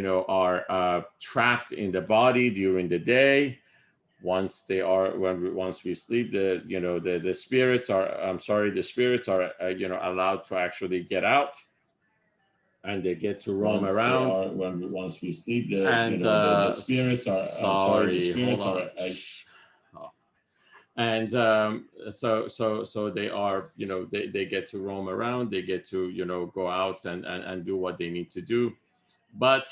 are trapped in the body during the day. Once we sleep, the spirits are, allowed to actually get out, and they get to roam around. Once we sleep, And the spirits are, hold on. And so they are, they get to roam around, they get to, go out and do what they need to do. But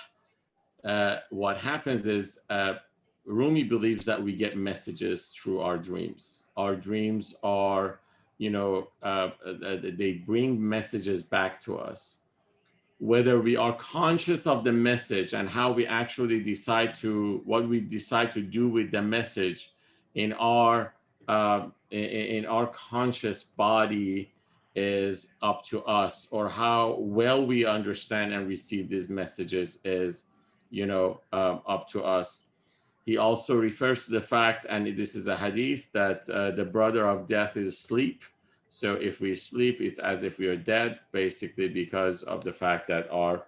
what happens is, Rumi believes that we get messages through our dreams. Our dreams are, they bring messages back to us. Whether we are conscious of the message and how we actually what we decide to do with the message in our conscious body is up to us, or how well we understand and receive these messages is, up to us. He also refers to the fact, and this is a hadith, that the brother of death is sleep. So if we sleep, it's as if we are dead, basically, because of the fact that our,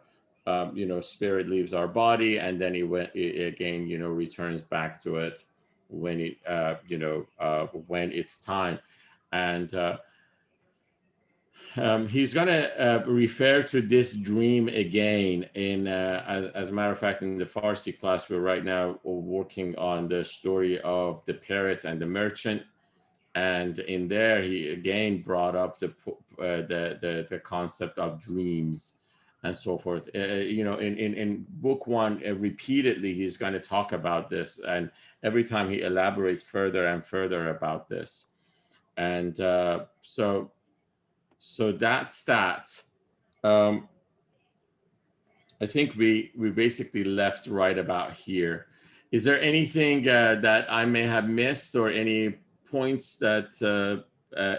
spirit leaves our body, and then it again, returns back to it when when it's time. And he's going to refer to this dream again in, as a matter of fact, in the Farsi class, we're right now working on the story of the parrot and the merchant. And in there, he again brought up the concept of dreams and so forth. In book one, repeatedly, he's going to talk about this. And every time he elaborates further and further about this. And so that's that. I think we basically left right about here. Is there anything that I may have missed, or any points that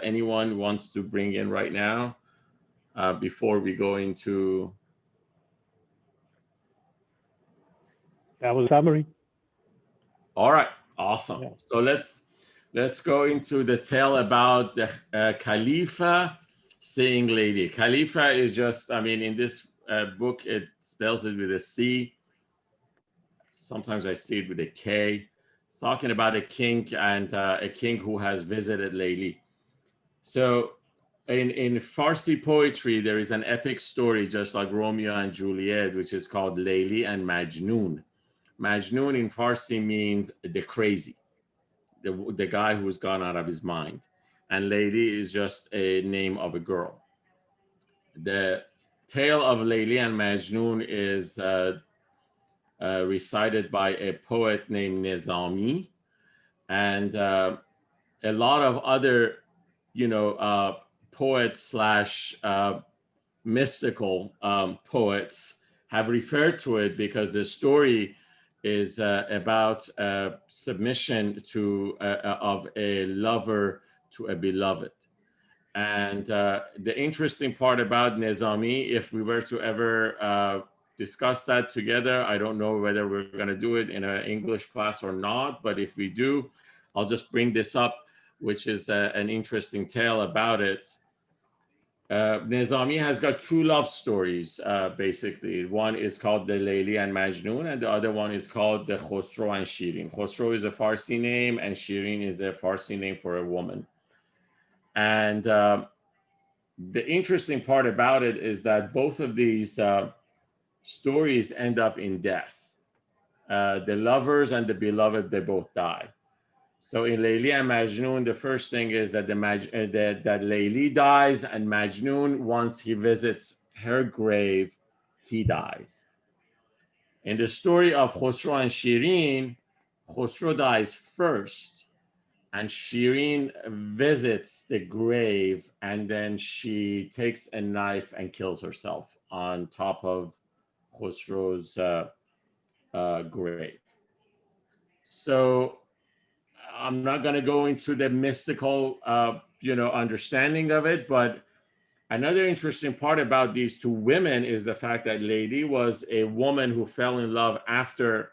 anyone wants to bring in right now before we go into? That was a summary. All right, awesome. Yeah. So let's go into the tale about the caliph seeing Layli. Caliph is just, in this book, it spells it with a C. Sometimes I see it with a K. It's talking about a king, and a king who has visited Layli. So in Farsi poetry, there is an epic story, just like Romeo and Juliet, which is called Layli and Majnun. Majnun in Farsi means the crazy, the guy who's gone out of his mind. And Layli is just a name of a girl. The tale of Layli and Majnun is recited by a poet named Nizami, and a lot of other, poets slash mystical poets have referred to it, because the story is about submission of a lover to a beloved. And the interesting part about Nizami, if we were to ever discuss that together, I don't know whether we're going to do it in an English class or not, but if we do, I'll just bring this up, which is an interesting tale about it. Nizami has got two love stories, basically. One is called the Layli and Majnun, and the other one is called the Khosrow and Shirin. Khosrow is a Farsi name, and Shirin is a Farsi name for a woman. And the interesting part about it is that both of these stories end up in death. The lovers and the beloved, they both die. So in Layli and Majnun, the first thing is that that Layli dies, and Majnun, once he visits her grave, he dies. In the story of Khosrow and Shirin, Khosrow dies first, and Shirin visits the grave, and then she takes a knife and kills herself on top of Khosrow's grave. So I'm not going to go into the mystical, understanding of it, but another interesting part about these two women is the fact that Layli was a woman who fell in love after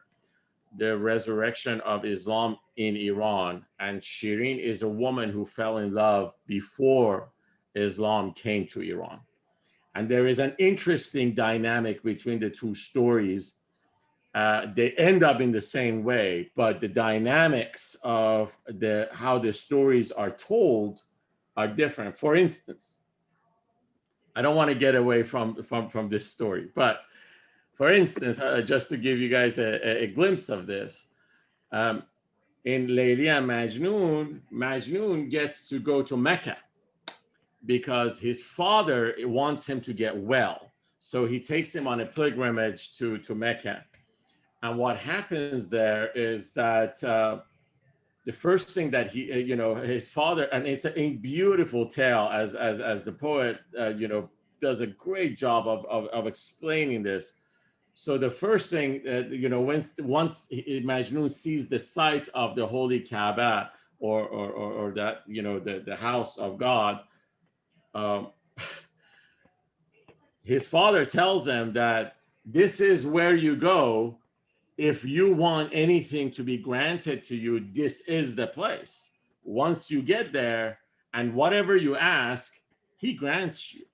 the resurrection of Islam in Iran, and Shirin is a woman who fell in love before Islam came to Iran. And there is an interesting dynamic between the two stories, they end up in the same way, but the dynamics of how the stories are told are different. For instance, I don't want to get away from this story, but for instance, just to give you guys a glimpse of this, in Layli and Majnun, Majnun gets to go to Mecca because his father wants him to get well. So he takes him on a pilgrimage to Mecca. And what happens there is that the first thing that he, his father, and it's a beautiful tale as the poet, does a great job of explaining this. So the first thing, once Majnun sees the site of the holy Kaaba or that, the house of God, his father tells him that this is where you go. If you want anything to be granted to you, this is the place. Once you get there and whatever you ask, he grants you,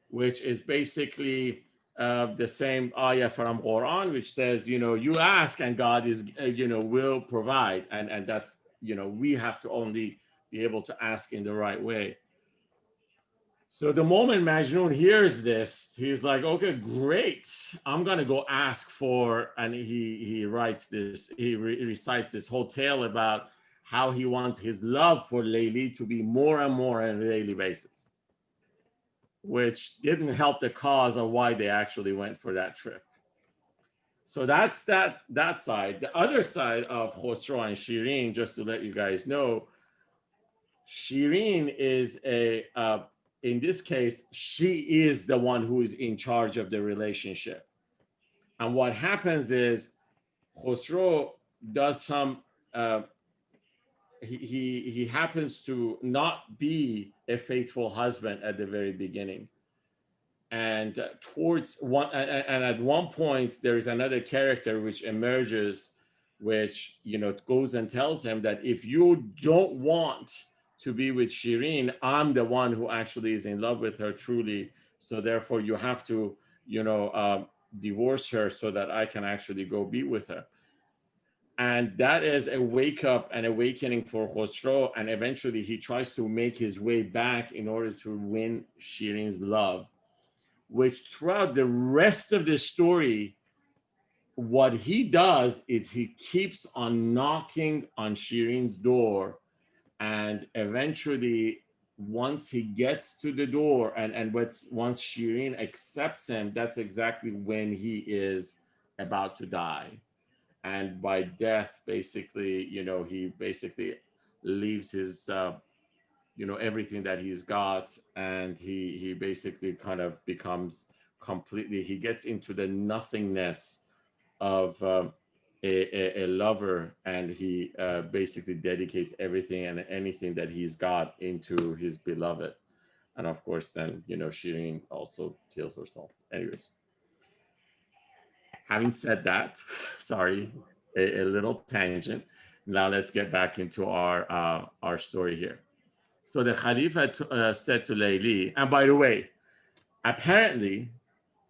which is basically the same ayah from Quran, which says, you ask and God is, will provide. And that's, we have to only be able to ask in the right way. So the moment Majnun hears this, he's like, okay, great. I'm going to go ask for, and he writes this, he recites this whole tale about how he wants his love for Layli to be more and more on a daily basis, which didn't help the cause of why they actually went for that trip. So that's that side. The other side of Khosrow and Shirin, just to let you guys know, Shirin is in this case, she is the one who is in charge of the relationship. And what happens is Khosrow does some, he happens to not be a faithful husband at the very beginning. And at one point, there is another character which emerges, which, goes and tells him that if you don't want to be with Shirin, I'm the one who actually is in love with her truly. So therefore you have to, divorce her so that I can actually go be with her. And that is a wake up and awakening for Khosrow. And eventually he tries to make his way back in order to win Shirin's love, which throughout the rest of the story, what he does is he keeps on knocking on Shirin's door. And eventually, once he gets to the door and once Shirin accepts him, that's exactly when he is about to die. And by death, basically, he basically leaves his, everything that he's got. And he basically kind of becomes completely, he gets into the nothingness of a lover, and he basically dedicates everything and anything that he's got into his beloved. And of course, then, Shirin also kills herself. Anyways, having said that, sorry, a little tangent. Now let's get back into our story here. So the Khalifa said to Layli, and by the way, apparently,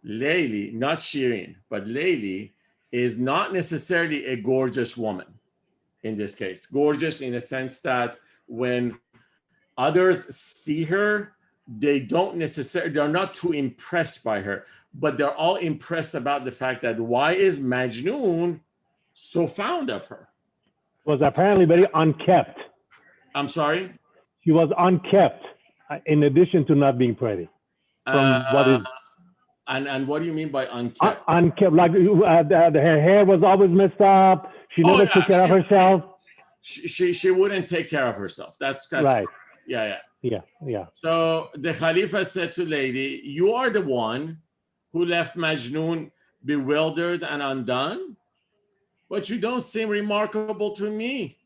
Layli, not Shirin, but Layli is not necessarily a gorgeous woman in this case. Gorgeous in the sense that when others see her, they're not too impressed by her, but they're all impressed about the fact that why is Majnun so fond of her? Was apparently very unkept. I'm sorry? She was unkept, in addition to not being pretty. From what is And what do you mean by unkept? unkept? Like her hair was always messed up. She never took care of herself. She wouldn't take care of herself. That's right. Yeah. Yeah. So the Khalifa said to Layli, you are the one who left Majnun bewildered and undone, but you don't seem remarkable to me.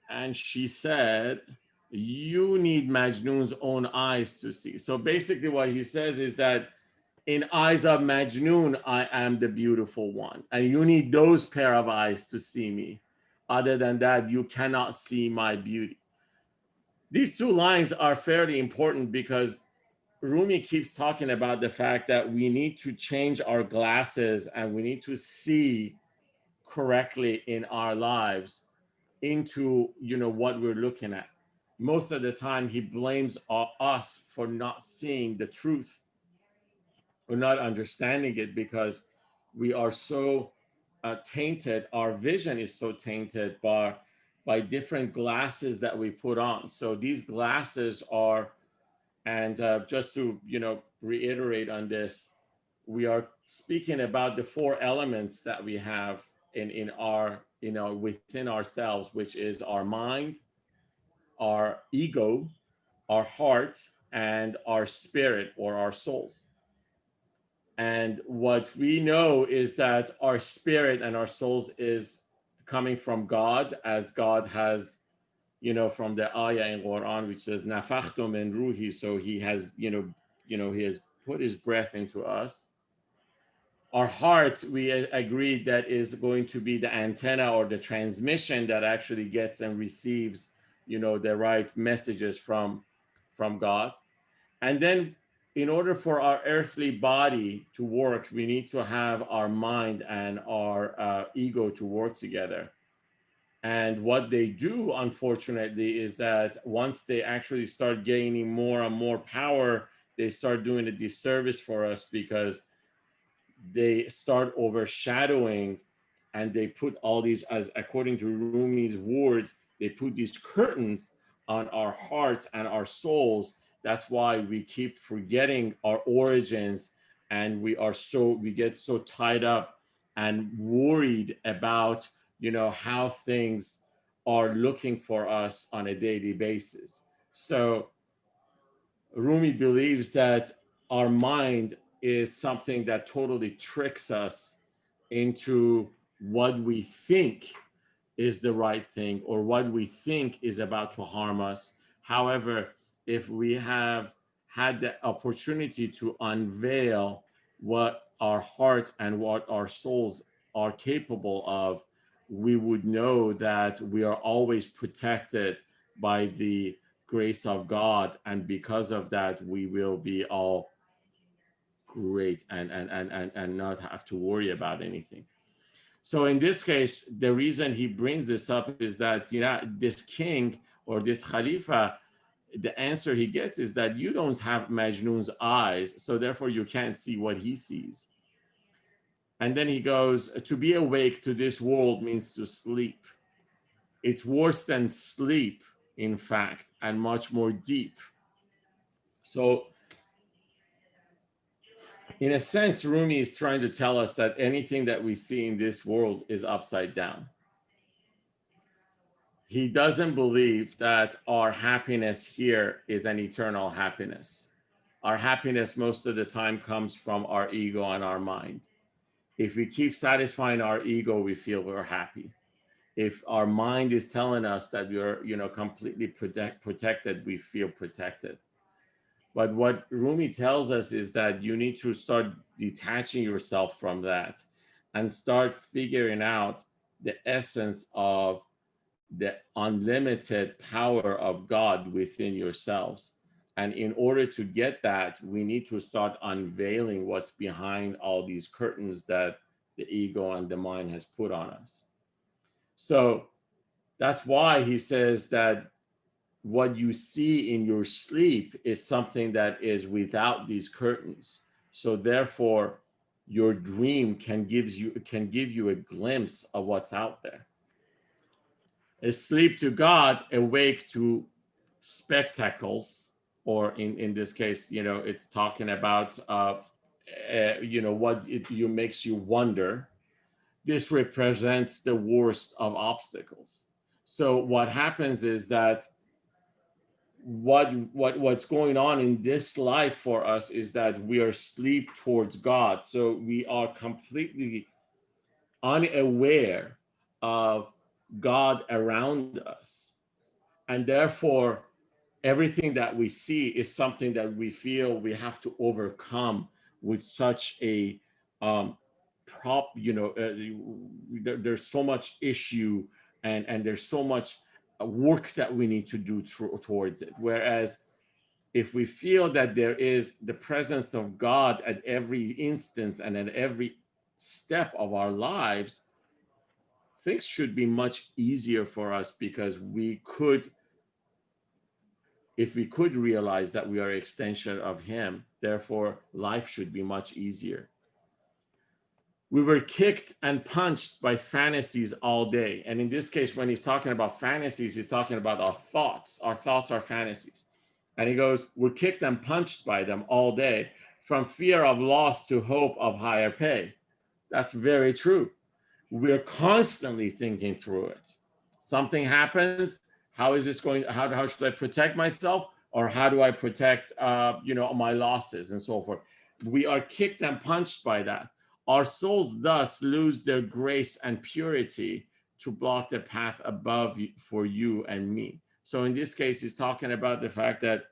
And she said, you need Majnun's own eyes to see. So basically what he says is that in eyes of Majnun, I am the beautiful one. And you need those pair of eyes to see me. Other than that, you cannot see my beauty. These two lines are fairly important because Rumi keeps talking about the fact that we need to change our glasses and we need to see correctly in our lives into, what we're looking at. Most of the time he blames us for not seeing the truth or not understanding it, because we are so tainted, our vision is so tainted by different glasses that we put on. So these glasses are, and just to reiterate on this, we are speaking about the four elements that we have in our within ourselves, which is our mind, our ego, our heart, and our spirit or our souls. And what we know is that our spirit and our souls is coming from God, as God has, from the ayah in Quran which says "Nafakhtu min ruhi," so He has, He has put His breath into us. Our heart, we agreed, that is going to be the antenna or the transmission that actually gets and receives, the right messages from God. And then, in order for our earthly body to work, we need to have our mind and our ego to work together. And what they do, unfortunately, is that once they actually start gaining more and more power, they start doing a disservice for us, because they start overshadowing, and they put all these, as according to Rumi's words, they put these curtains on our hearts and our souls. That's why we keep forgetting our origins, and we get so tied up and worried about how things are looking for us on a daily basis. So Rumi believes that our mind is something that totally tricks us into what we think is the right thing or what we think is about to harm us. However, if we have had the opportunity to unveil what our heart and what our souls are capable of, we would know that we are always protected by the grace of God, and because of that, we will be all great and not have to worry about anything. So in this case, the reason he brings this up is that this king or this khalifa, the answer he gets is that you don't have Majnun's eyes, so therefore you can't see what he sees. And then he goes, to be awake to this world means to sleep. It's worse than sleep, in fact, and much more deep. So in a sense, Rumi is trying to tell us that anything that we see in this world is upside down. He doesn't believe that our happiness here is an eternal happiness. Our happiness most of the time comes from our ego and our mind. If we keep satisfying our ego, we feel we're happy. If our mind is telling us that we're, completely protected, we feel protected. But what Rumi tells us is that you need to start detaching yourself from that and start figuring out the essence of the unlimited power of God within yourselves. And in order to get that, we need to start unveiling what's behind all these curtains that the ego and the mind has put on us. So that's why he says that what you see in your sleep is something that is without these curtains. So therefore, your dream can give you a glimpse of what's out there. Asleep to God, awake to spectacles, or in this case, it's talking about what you makes you wonder. This represents the worst of obstacles. So what happens is that what's going on in this life for us is that we are asleep towards God. So we are completely unaware of God around us. And therefore, everything that we see is something that we feel we have to overcome with such a there's so much issue, and there's so much work that we need to do towards it. Whereas if we feel that there is the presence of God at every instance and at every step of our lives, things should be much easier for us, because we could, if we could realize that we are an extension of him, therefore life should be much easier. We were kicked and punched by fantasies all day. And in this case, when he's talking about fantasies, he's talking about our thoughts. Our thoughts are fantasies. And he goes, we're kicked and punched by them all day, from fear of loss to hope of higher pay. That's very true. We're constantly thinking through it. Something happens. How is this going? How should I protect myself? Or how do I protect, my losses and so forth? We are kicked and punched by that. Our souls thus lose their grace and purity to block the path above for you and me. So in this case, he's talking about the fact that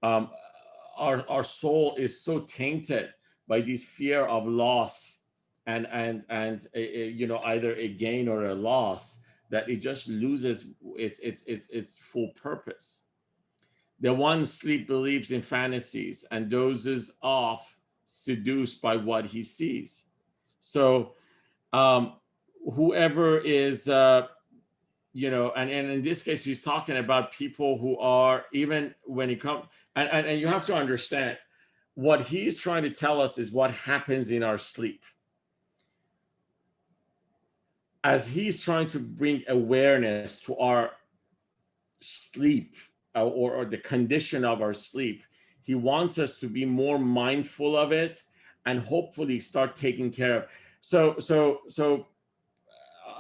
our soul is so tainted by this fear of loss and either a gain or a loss, that it just loses its full purpose. The one sleep believes in fantasies and dozes off, seduced by what he sees. So whoever is and in this case he's talking about people who are, even when he comes, and you have to understand, what he's trying to tell us is what happens in our sleep. As he's trying to bring awareness to our sleep, or the condition of our sleep, he wants us to be more mindful of it and hopefully start taking care of. So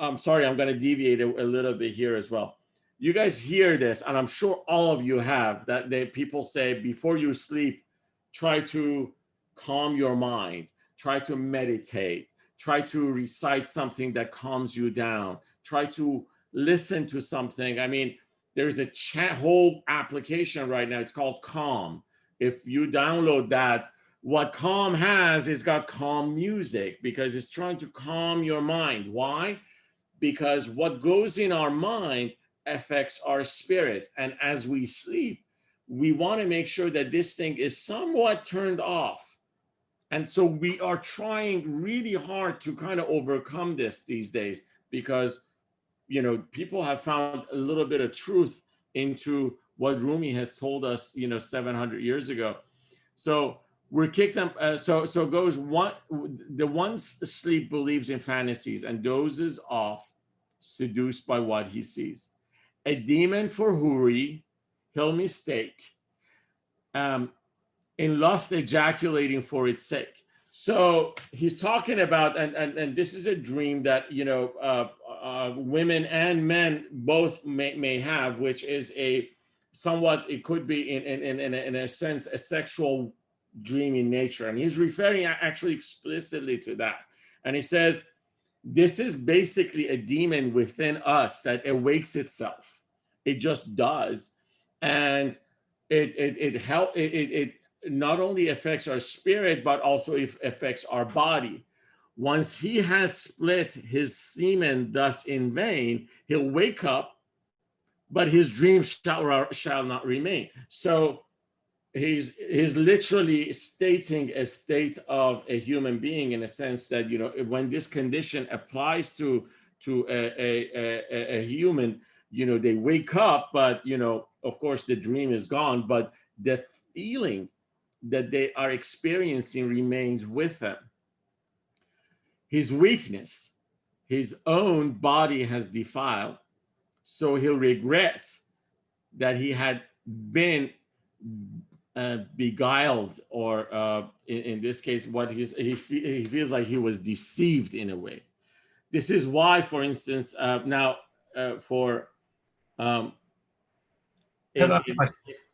I'm sorry, I'm going to deviate a little bit here as well. You guys hear this, and I'm sure all of you have, that people say before you sleep, try to calm your mind, try to meditate, try to recite something that calms you down, try to listen to something. I mean, there's a whole application right now. It's called Calm. If you download that, what Calm has is got calm music, because it's trying to calm your mind. Why? Because what goes in our mind affects our spirit. And as we sleep, we want to make sure that this thing is somewhat turned off. And so we are trying really hard to kind of overcome this these days, because people have found a little bit of truth into what Rumi has told us, 700 years ago. So we're kicked them. So goes one. The one sleep believes in fantasies and dozes off, seduced by what he sees. A demon for Huri, he'll mistake. In lust ejaculating for its sake. So he's talking about, and this is a dream that women and men both may have, which is a somewhat, it could be in a sense a sexual dream in nature, and he's referring actually explicitly to that. And he says this is basically a demon within us that awakes itself. It just does, and it not only affects our spirit, but also it affects our body. Once he has split his semen thus in vain, he'll wake up, but his dreams shall not remain. So he's literally stating a state of a human being, in a sense that, when this condition applies to a human, they wake up, but, of course the dream is gone, but the feeling that they are experiencing remains with them. His weakness, his own body has defiled, so he'll regret that he had been beguiled, or in this case, he feels like he was deceived in a way. This is why, for instance,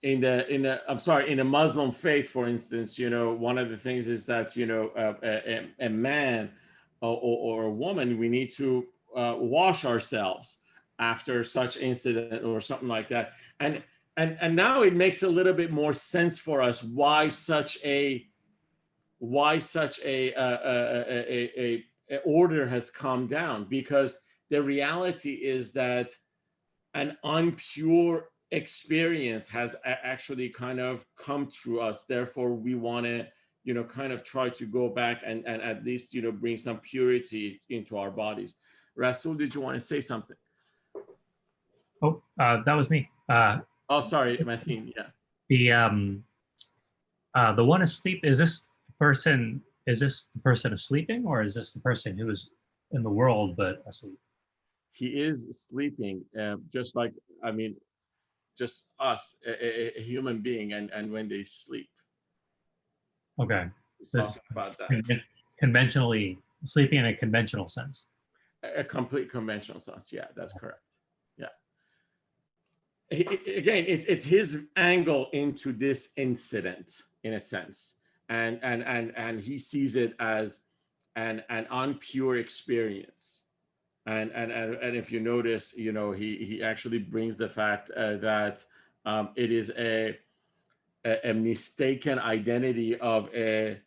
in the Muslim faith, for instance, one of the things is that a man or a woman, we need to wash ourselves after such incident or something like that, and now it makes a little bit more sense for us why such a order has come down, because the reality is that an impure experience has actually kind of come through us. Therefore, we want to, kind of try to go back and at least, bring some purity into our bodies. Rasul, did you want to say something? Oh, that was me. Oh, sorry, Mateen. Yeah. The one asleep, is this the person? Is this the person sleeping, or is this the person who is in the world but asleep? He is sleeping, just like, I mean, just us, a human being, and when they sleep. Okay. Let's This talk about that. Conventionally sleeping in a conventional sense. A complete conventional sense. Yeah, that's correct. Yeah. Again, it's his angle into this incident in a sense, and he sees it as an unpure experience. And if you notice, he actually brings the fact that it is a mistaken identity of a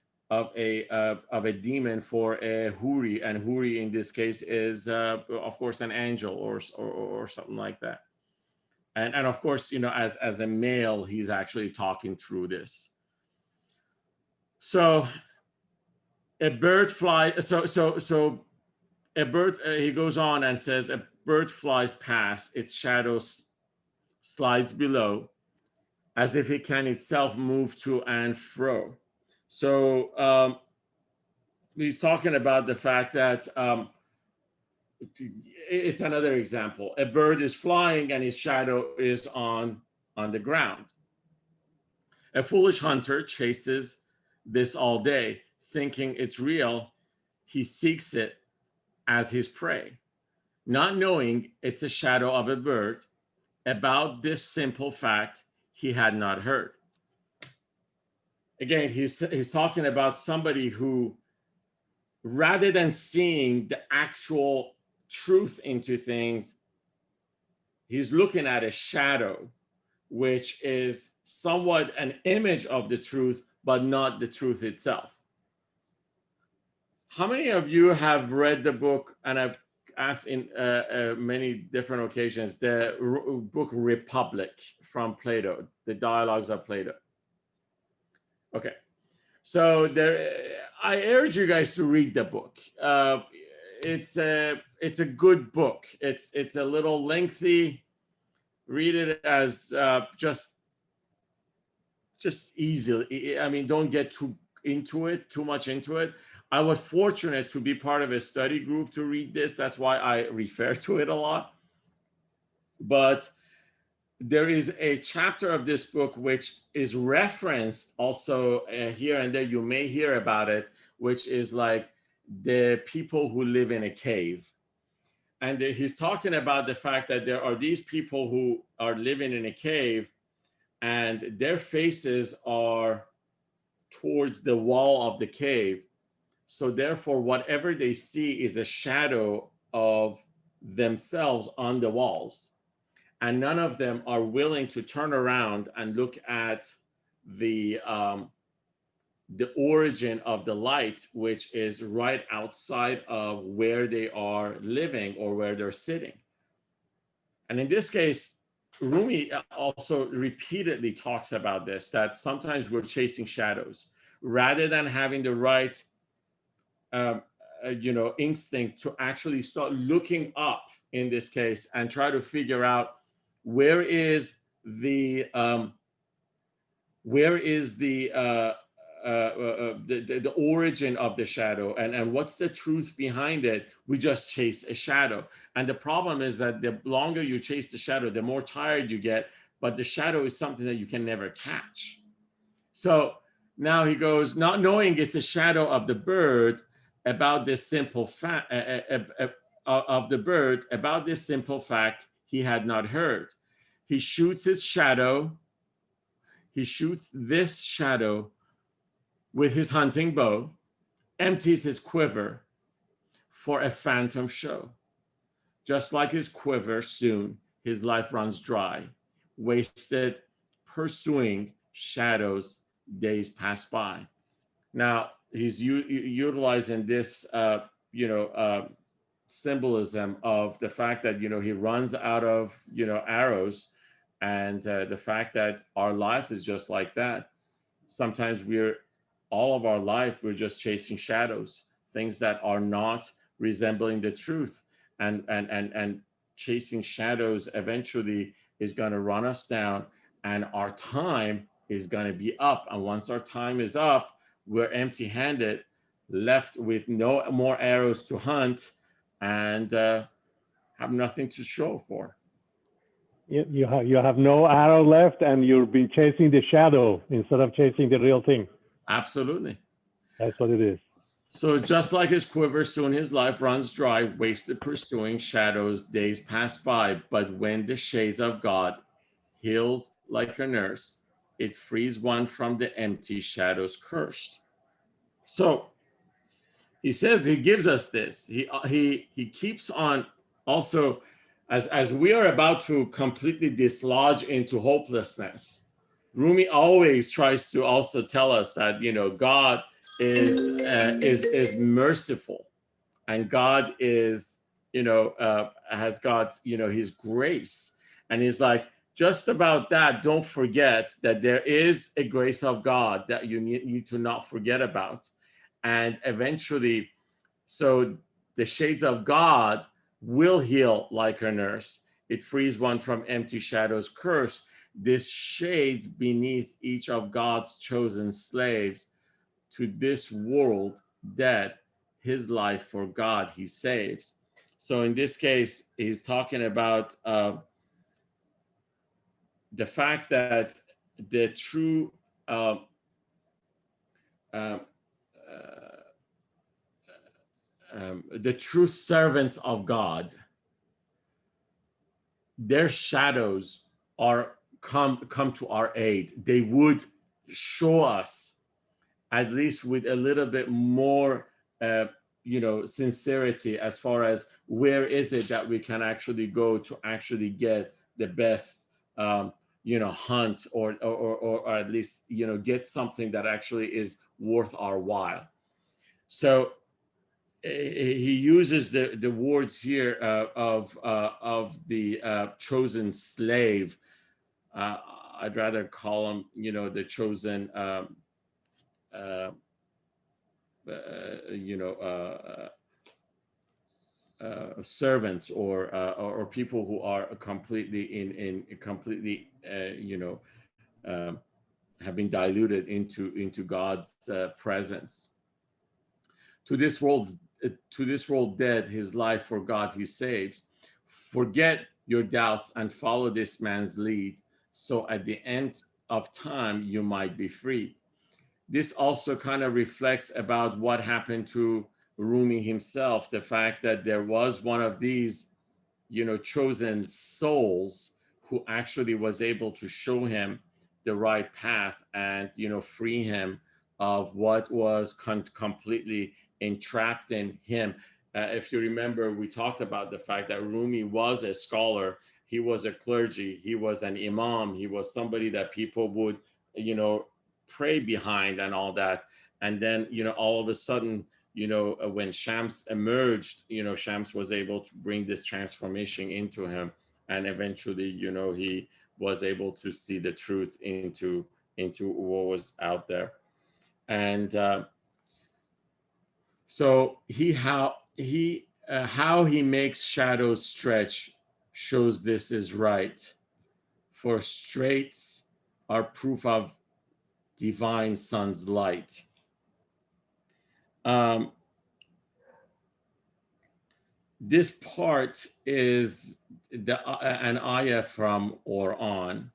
demon for a huri, and huri in this case is of course an angel or something like that. And of course, as a male, he's actually talking through this. So a bird fly. So a bird. He goes on and says, a bird flies past, its shadow slides below, as if it can itself move to and fro. So he's talking about the fact that it's another example. A bird is flying and his shadow is on the ground. A foolish hunter chases this all day, thinking it's real. He seeks it as his prey, not knowing it's a shadow of a bird. About this simple fact he had not heard. Again, he's talking about somebody who, rather than seeing the actual truth into things, he's looking at a shadow, which is somewhat an image of the truth, but not the truth itself. How many of you have read the book, and I've asked in many different occasions, the book Republic from Plato, the dialogues of Plato? Okay. So I urge you guys to read the book. It's a good book. It's a little lengthy. Read it as just easily. I mean, don't get too much into it. I was fortunate to be part of a study group to read this. That's why I refer to it a lot. But there is a chapter of this book which is referenced also here and there. You may hear about it, which is like the people who live in a cave. And he's talking about the fact that there are these people who are living in a cave, and their faces are towards the wall of the cave. So therefore, whatever they see is a shadow of themselves on the walls. And none of them are willing to turn around and look at the origin of the light, which is right outside of where they are living or where they're sitting. And in this case, Rumi also repeatedly talks about this, that sometimes we're chasing shadows rather than having the right instinct to actually start looking up in this case and try to figure out where is the origin of the shadow, and what's the truth behind it. We just chase a shadow, and the problem is that the longer you chase the shadow, the more tired you get, but the shadow is something that you can never catch. So now he goes, not knowing it's a shadow of the bird, about this simple fact about this simple fact he had not heard. He shoots this shadow with his hunting bow, empties his quiver for a phantom show. Just like his quiver, soon his life runs dry, wasted pursuing shadows, days pass by. Now he's utilizing this symbolism of the fact that he runs out of arrows, And the fact that our life is just like that. Sometimes all of our life, we're just chasing shadows, things that are not resembling the truth. And chasing shadows eventually is going to run us down, and our time is going to be up. And once our time is up, we're empty handed, left with no more arrows to hunt, and have nothing to show for. You have no arrow left, and you've been chasing the shadow instead of chasing the real thing. Absolutely. That's what it is. So just like his quiver, soon his life runs dry, wasted pursuing shadows, days pass by. But when the shades of God heals like a nurse, it frees one from the empty shadow's curse. So he says he gives us this. He keeps on also, as we are about to completely dislodge into hopelessness. Rumi always tries to also tell us that God is merciful, and God is has got His grace, and He's like, just about that, don't forget that there is a grace of God that you need to not forget about. And eventually, so the shades of God will heal like a nurse. It frees one from empty shadows curse. This shades beneath each of God's chosen slaves. To this world dead, his life for God he saves. So in this case, he's talking about the fact that the true uh, uh, the true servants of God, their shadows are come to our aid. They would show us, at least with a little bit more sincerity, as far as where is it that we can actually go to actually get the best hunt, or at least get something that actually is worth our while. So he uses the words here of the chosen slave. uh, I'd rather call him the chosen uh, you know servants, or people who are completely in completely have been diluted into God's presence. To this world, to this world dead, his life for God he saves. Forget your doubts and follow this man's lead, so at the end of time you might be freed. This also kind of reflects about what happened to Rumi himself, the fact that there was one of these chosen souls who actually was able to show him the right path, and free him of what was completely entrapped in him. If you remember, we talked about the fact that Rumi was a scholar, he was a clergy, he was an imam, he was somebody that people would pray behind and all that. And then all of a sudden, when Shams emerged, Shams was able to bring this transformation into him, and eventually, he was able to see the truth into what was out there. And so how he makes shadows stretch shows this is right. For straits are proof of divine sun's light. Um, this part is an ayah from Quran,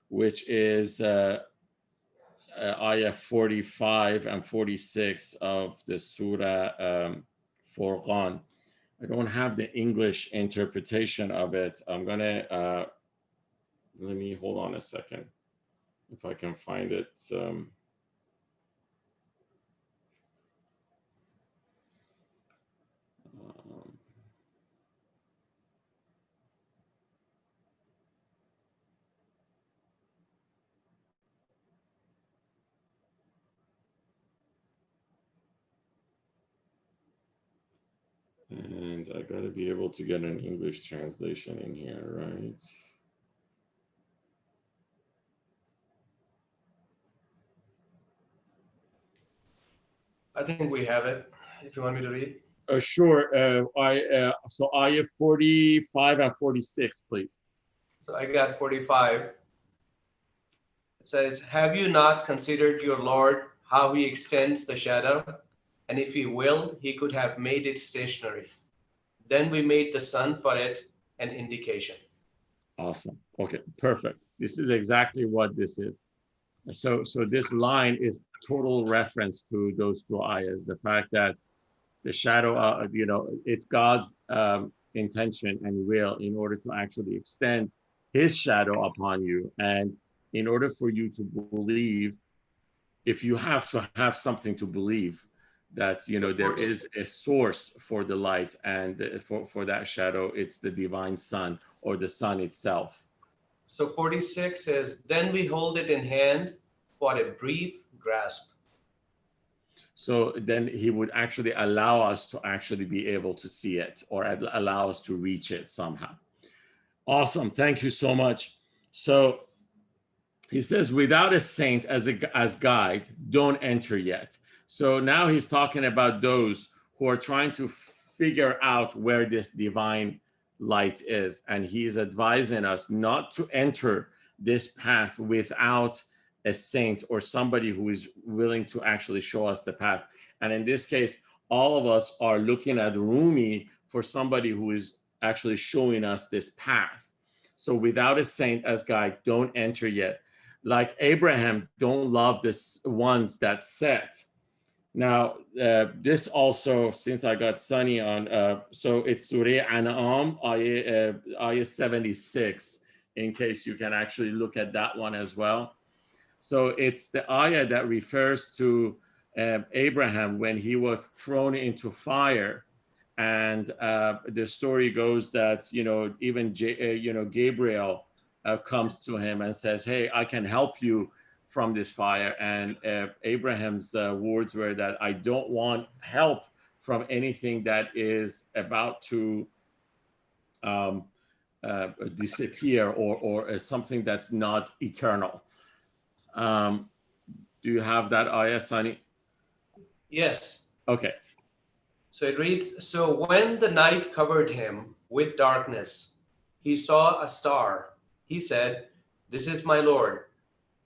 which is ayah 45 and 46 of the surah Furqan. I don't have the English interpretation of it. I'm gonna let me hold on a second if I can find it. Um, and I gotta be able to get an English translation in here, right? I think we have it. If you want me to read. Sure. So ayah 45 and 46, please. So I got 45. It says, "Have you not considered your Lord, how he extends the shadow? And if he willed, he could have made it stationary. Then we made the sun for it an indication." Awesome. Okay, perfect. This is exactly what this is. So this line is total reference to those two ayahs. The fact that the shadow, it's God's intention and will in order to actually extend his shadow upon you. And in order for you to believe, if you have to have something to believe, that there is a source for the light, and for that shadow, it's the divine sun or the sun itself. So 46 says, "Then we hold it in hand for a brief grasp." So then he would actually allow us to actually be able to see it, or allow us to reach it somehow. Awesome. Thank you so much. So he says, without a saint as guide, don't enter yet. So now he's talking about those who are trying to figure out where this divine light is. And he is advising us not to enter this path without a saint or somebody who is willing to actually show us the path. And in this case, all of us are looking at Rumi for somebody who is actually showing us this path. So without a saint as guide, don't enter yet. Like Abraham, don't love the ones that set. Now, this also, since I got Sunny on, so it's Surah An'am, ayah 76, in case you can actually look at that one as well. So it's the ayah that refers to Abraham when he was thrown into fire. And the story goes that, even Gabriel comes to him and says, "Hey, I can help you from this fire." And Abraham's words were that, "I don't want help from anything that is about to disappear, or something that's not eternal." Do you have that ayah, Sunny? Yes. Okay. So it reads, "So when the night covered him with darkness, he saw a star. He said, 'This is my Lord.'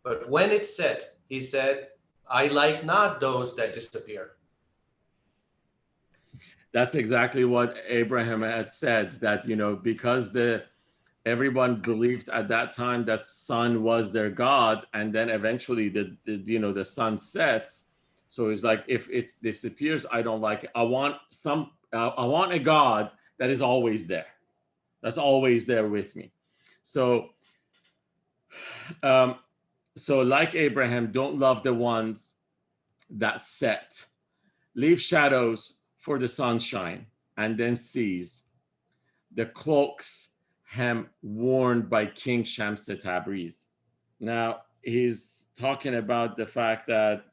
But when it set, he said, 'I like not those that disappear.'" That's exactly what Abraham had said, that, because everyone believed at that time that sun was their God, and then eventually the sun sets. So it's like, if it disappears, I don't like it. I want a God that is always there. That's always there with me. So, like Abraham, don't love the ones that set. Leave shadows for the sunshine, and then seize the cloaks hem worn by King Shams Tabriz. Now, he's talking about the fact that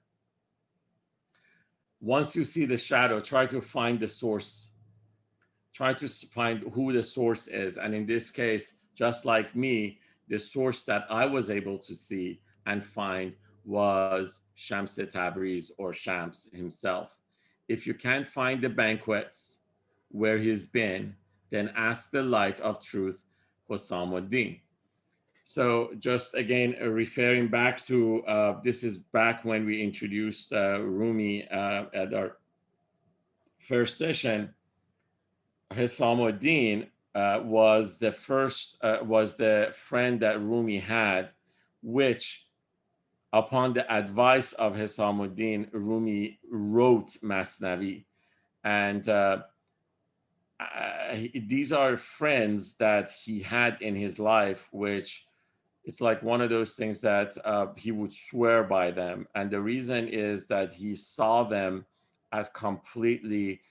once you see the shadow, try to find the source. Try to find who the source is. And in this case, just like me, the source that I was able to see and find was Shams Tabriz, or Shams himself. If you can't find the banquets where he's been, then ask the light of truth, Hosamuddin. So just again, referring back to, this is back when we introduced Rumi at our first session. Hisamuddin was the friend that Rumi had, which, upon the advice of Hisamuddin, Rumi wrote Masnavi. And these are friends that he had in his life, which it's like one of those things that he would swear by them. And the reason is that he saw them as complete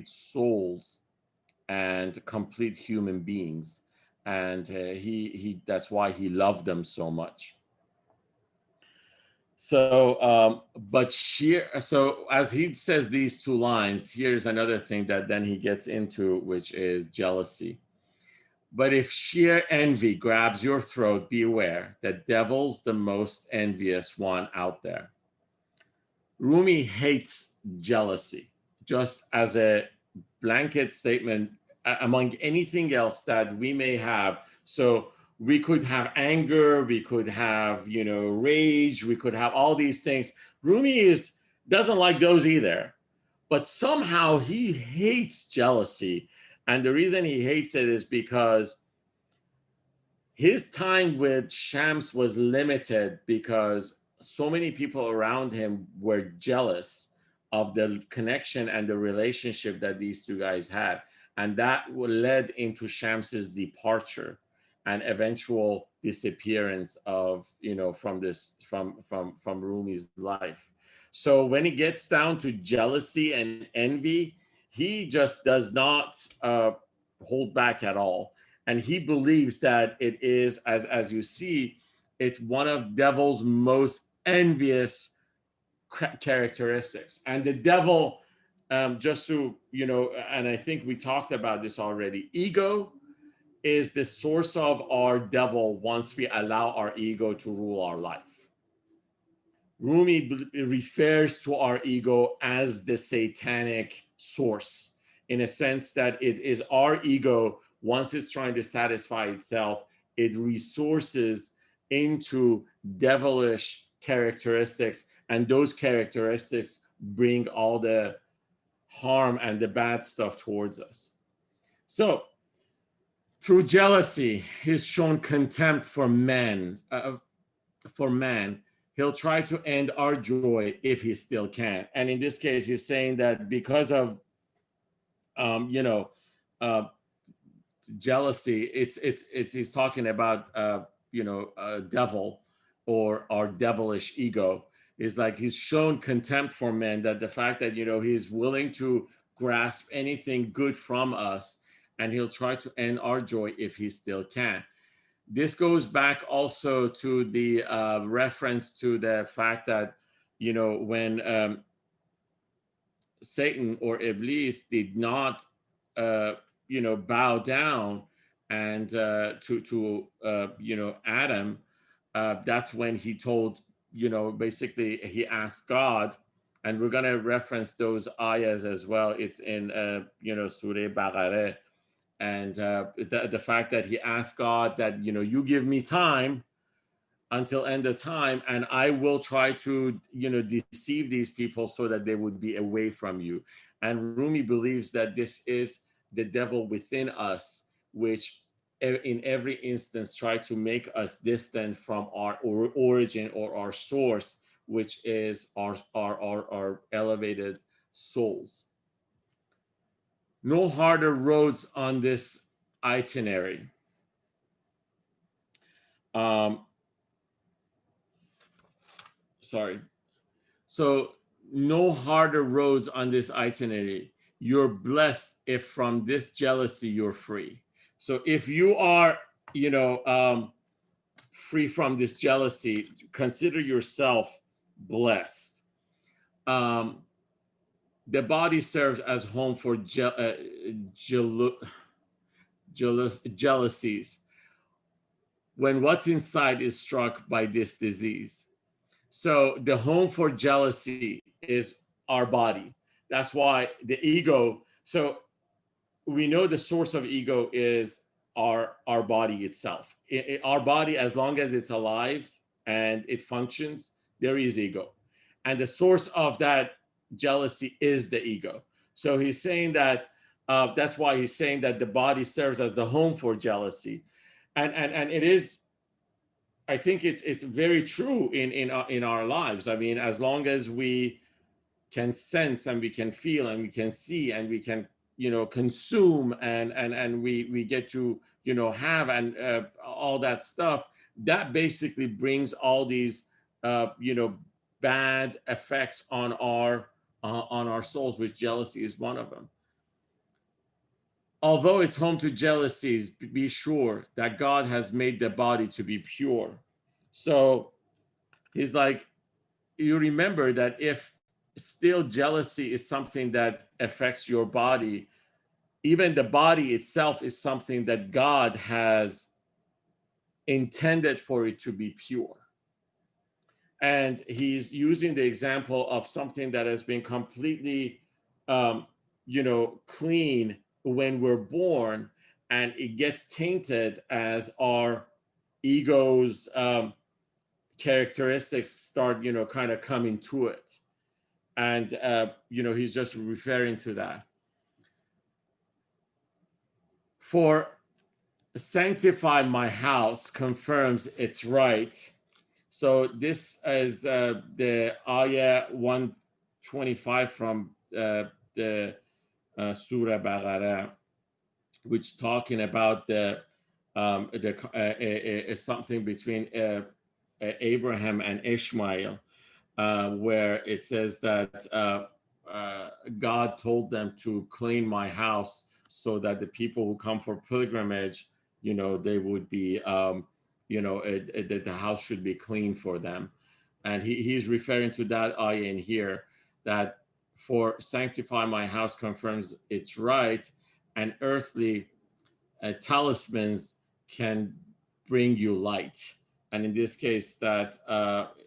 souls and complete human beings. And he that's why he loved them so much. So, so as he says these two lines, here's another thing that then he gets into, which is jealousy. But if sheer envy grabs your throat, beware, the devil's the most envious one out there. Rumi hates jealousy, just as a blanket statement among anything else that we may have. So we could have anger, we could have, rage, we could have all these things. Rumi doesn't like those either, but somehow he hates jealousy. And the reason he hates it is because his time with Shams was limited because so many people around him were jealous of the connection and the relationship that these two guys had. And that led into Shams's departure and eventual disappearance of, from Rumi's life. So when it gets down to jealousy and envy, he just does not hold back at all, and he believes that it is, as you see, it's one of devil's most envious characteristics. And the devil, just to and I think we talked about this already, ego is the source of our devil once we allow our ego to rule our life. Rumi refers to our ego as the satanic source, in a sense that it is our ego. Once it's trying to satisfy itself, it resources into devilish characteristics, and those characteristics bring all the harm and the bad stuff towards us. So through jealousy, he's shown contempt for man. He'll try to end our joy if he still can. And in this case, he's saying that because of jealousy, it's he's talking about devil, or our devilish ego. Is like he's shown contempt for men, that the fact that he's willing to grasp anything good from us, and he'll try to end our joy if he still can. This goes back also to the reference to the fact that when Satan or Iblis did not bow down and to Adam, that's when he told, basically he asked God, and we're going to reference those ayahs as well. It's in Surah Baqarah. And the fact that he asked God that, you give me time until end of time, and I will try to, deceive these people so that they would be away from you. And Rumi believes that this is the devil within us, which in every instance try to make us distant from our origin or our source, which is our elevated souls. No harder roads on this itinerary. So no harder roads on this itinerary. You're blessed if from this jealousy you're free. So if you are, free from this jealousy, consider yourself blessed. The body serves as home for jealousies when what's inside is struck by this disease. So the home for jealousy is our body. That's why the ego. So we know the source of ego is our body itself. Our body, as long as it's alive and it functions, there is ego. And the source of that jealousy is the ego. So he's saying that that's why he's saying that the body serves as the home for jealousy. And it is, I think it's very true in our lives. I mean, as long as we can sense and we can feel and we can see and we can consume and we get to have and all that stuff, that basically brings all these bad effects on our souls, which jealousy is one of them. Although it's home to jealousies, be sure that God has made the body to be pure. So he's like, you remember that if still jealousy is something that affects your body, even the body itself is something that God has intended for it to be pure. And he's using the example of something that has been completely, clean when we're born, and it gets tainted as our ego's characteristics start, kind of coming to it. And, he's just referring to that. For sanctify my house confirms its right. So this is the ayah 125 from the Surah Baqarah, which talking about something between Abraham and Ishmael, where it says that God told them to clean my house so that the people who come for pilgrimage, they would be, that the house should be clean for them. And he's referring to that ayah in here, that for sanctify my house confirms its right, and earthly talismans can bring you light. And in this case, that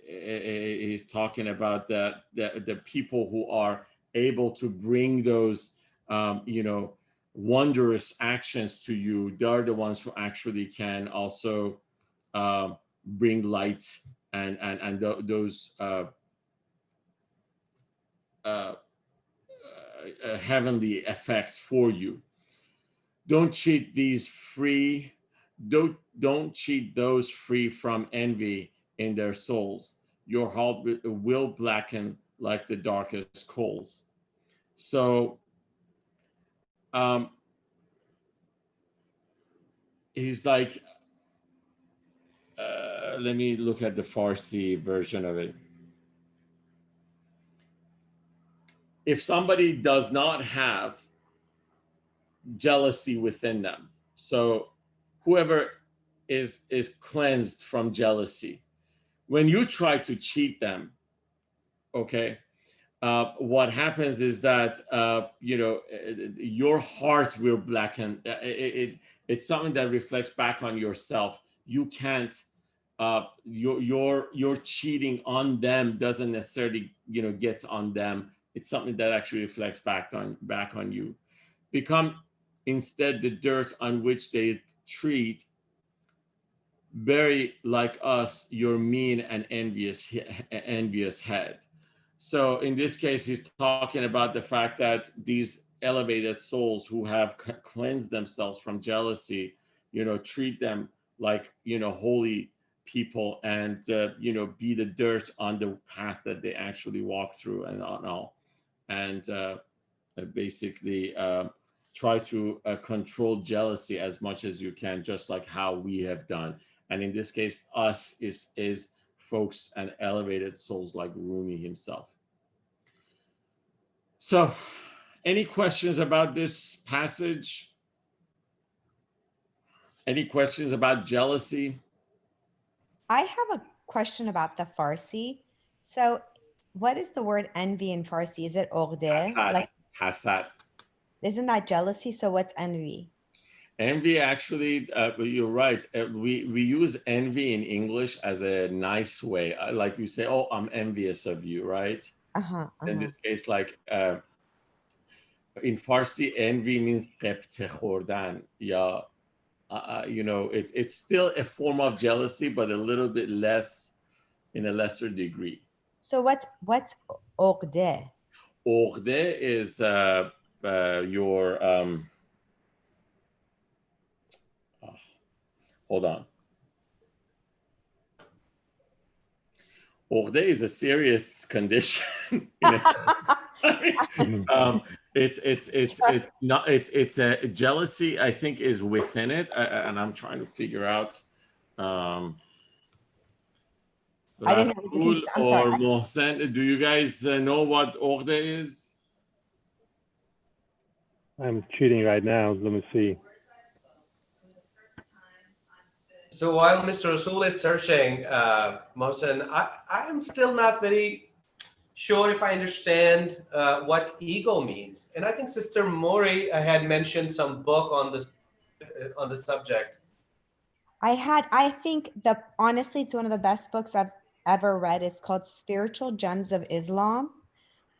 he's talking about the people who are able to bring those, wondrous actions to you. They're the ones who actually can also bring light and those heavenly effects for you. Don't cheat these free. Don't cheat those free from envy in their souls. Your heart will blacken like the darkest coals. So he's like, let me look at the Farsi version of it. If somebody does not have jealousy within them, so whoever is cleansed from jealousy, when you try to cheat them, okay, what happens is that your heart will blacken. It's something that reflects back on yourself. You can't. Your cheating on them doesn't necessarily gets on them. It's something that actually reflects back on you. Become instead the dirt on which they treat. Bury like us your mean and envious head. So in this case, he's talking about the fact that these elevated souls who have cleansed themselves from jealousy, treat them like, holy people, and, be the dirt on the path that they actually walk through and all. And basically try to control jealousy as much as you can, just like how we have done. And in this case, us is folks and elevated souls like Rumi himself. So, any questions about this passage? Any questions about jealousy? I have a question about the Farsi. So, what is the word envy in Farsi? Is it ughde? Hasad. Hasad. Isn't that jealousy? So, what's envy? Envy, actually, you're right. We use envy in English as a nice way. Like you say, oh, I'm envious of you, right? In this case, like in Farsi, envy means qebte khordan. Yeah, it's still a form of jealousy, but a little bit less, in a lesser degree. So what's ughde? Ughde is your hold on. Ughde is a serious condition. In a sense. It's a jealousy, I think, is within it, and I'm trying to figure out. Rasul or Mohsen, do you guys know what ughde is? I'm cheating right now. Let me see. So while Mr. Rasul is searching, Mohsen, I'm still not very sure if I understand what ego means. And I think Sister Mori had mentioned some book on the subject. I think honestly, it's one of the best books I've ever read. It's called Spiritual Gems of Islam,